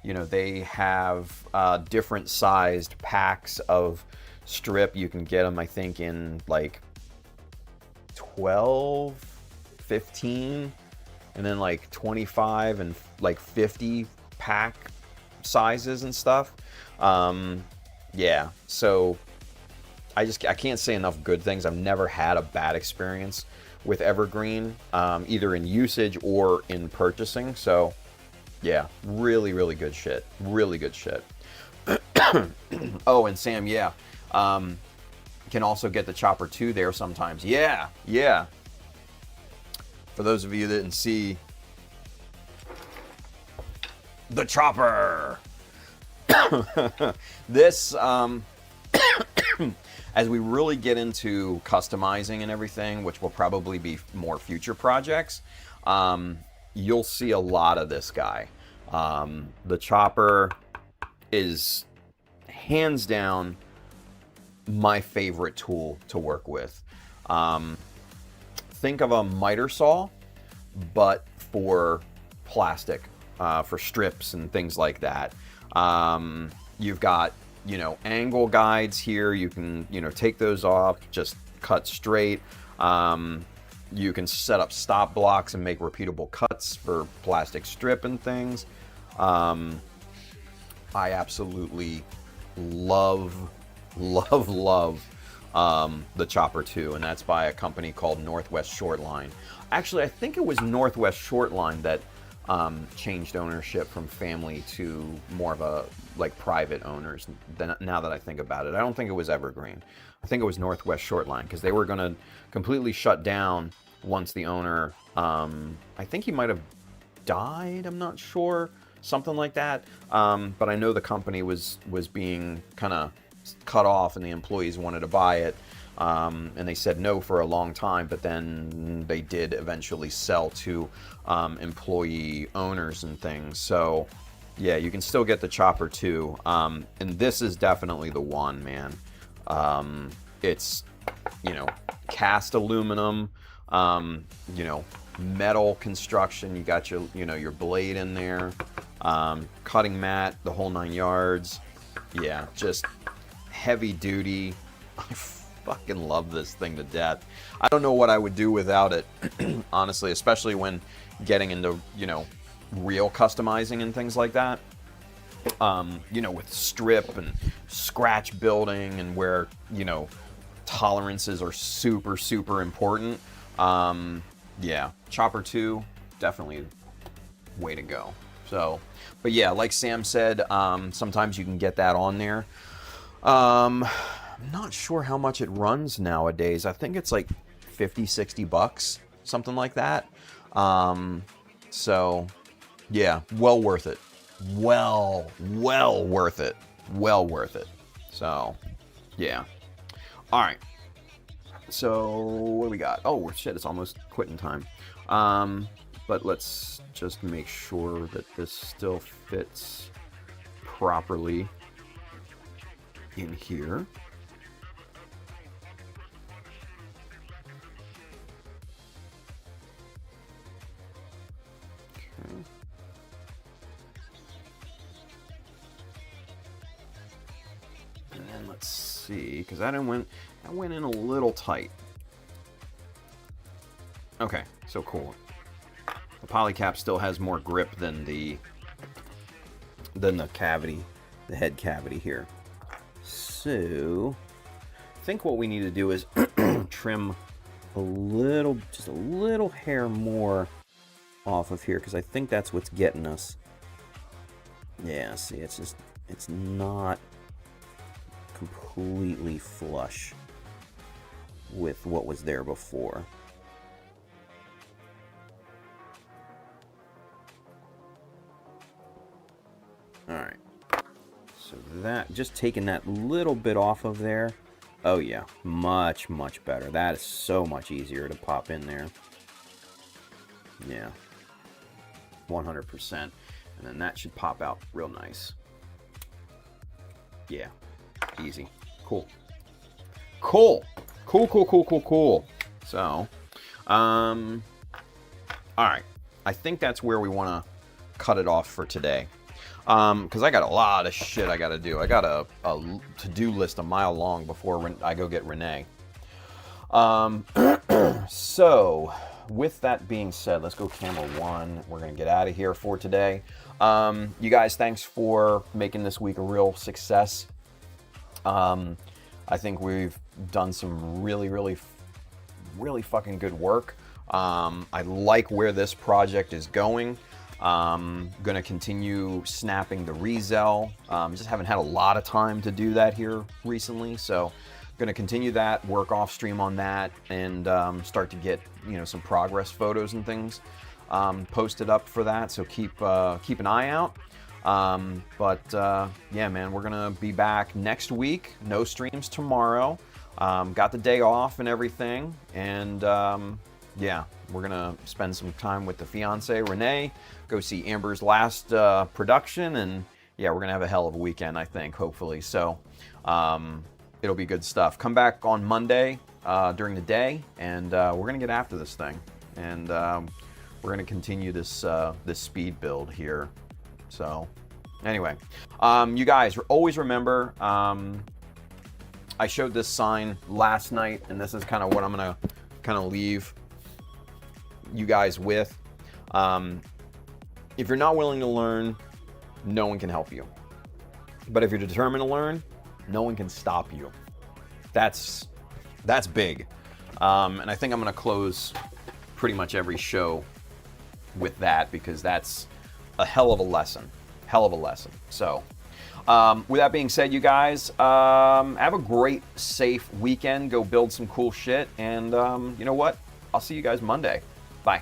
Speaker 1: You know, they have different sized packs of strip. You can get them, I think, in like 12, 15, and then like 25 and like 50 pack sizes and stuff. Yeah, so I can't say enough good things. I've never had a bad experience with Evergreen, either in usage or in purchasing. So yeah, really good shit. Really good shit. Oh, and Sam, yeah, can also get the Chopper 2 there sometimes. Yeah. For those of you that didn't see the Chopper, this, as we really get into customizing and everything, which will probably be more future projects, you'll see a lot of this guy. The Chopper is hands down my favorite tool to work with. Think of a miter saw, but for plastic, for strips and things like that. You've got, you know, angle guides here. You can, you know, take those off, just cut straight. You can set up stop blocks and make repeatable cuts for plastic strip and things. I absolutely love the Chopper 2, and that's by a company called Northwest Shortline. Actually, I think it was Northwest Shortline that changed ownership from family to more of a like private owners. Now that I think about it, I don't think it was Evergreen. I think it was Northwest Shortline, because they were going to completely shut down once the owner, I think he might have died, I'm not sure, something like that. But I know the company was being kind of cut off and the employees wanted to buy it. and they said no for a long time, but then they did eventually sell to employee owners and things. So yeah, you can still get the Chopper 2, and this is definitely the one, man. It's, you know, cast aluminum, you know, metal construction. You got your, you know, your blade in there, cutting mat, the whole 9 yards. Yeah, just heavy duty. I fucking love this thing to death. I don't know what I would do without it, honestly, especially when getting into, you know, real customizing and things like that. You know, with strip and scratch building and where, you know, tolerances are super, super important. Yeah, Chopper 2, definitely way to go. So, but yeah, like Sam said, sometimes you can get that on there. I'm not sure how much it runs nowadays. I think it's like 50, 60 bucks, something like that. So yeah, well worth it. Well worth it. Well worth it. So, yeah. All right. So, what do we got? Oh, shit, it's almost quitting time. But let's just make sure that this still fits properly in here. Okay. And then let's see, because that went in a little tight. Okay, so cool. The polycap still has more grip than the cavity, the head cavity here. So I think what we need to do is trim a little, just a little hair more off of here, because I think that's what's getting us. Yeah, see, it's not completely flush with what was there before. Alright, so that, just taking that little bit off of there, oh yeah, much better. That is so much easier to pop in there. Yeah, 100%. And then that should pop out real nice. Yeah, easy. Cool. So, alright, I think that's where we want to cut it off for today. Because I got a lot of shit I got to do. I got a to-do list a mile long before I go get Renee. So, with that being said, let's go camera 1. We're going to get out of here for today. You guys, thanks for making this week a real success. I think we've done some really fucking good work. I like where this project is going. Gonna continue snapping the Rizel. Just haven't had a lot of time to do that here recently, so gonna continue that, work off stream on that, and start to get, you know, some progress photos and things posted up for that. So keep an eye out. Yeah, man, we're gonna be back next week. No streams tomorrow. Got the day off and everything, and yeah, we're gonna spend some time with the fiance Renee, go see Amber's last production, and yeah, we're gonna have a hell of a weekend, I think, hopefully. So it'll be good stuff. Come back on Monday during the day, and we're gonna get after this thing, and we're gonna continue this this speed build here. So anyway, you guys always remember, I showed this sign last night, and this is kind of what I'm gonna kind of leave you guys with. If you're not willing to learn, no one can help you. But if you're determined to learn, no one can stop you. That's big. And I think I'm gonna close pretty much every show with that, because that's a hell of a lesson. So with that being said, you guys, have a great, safe weekend. Go build some cool shit. And you know what? I'll see you guys Monday. Bye.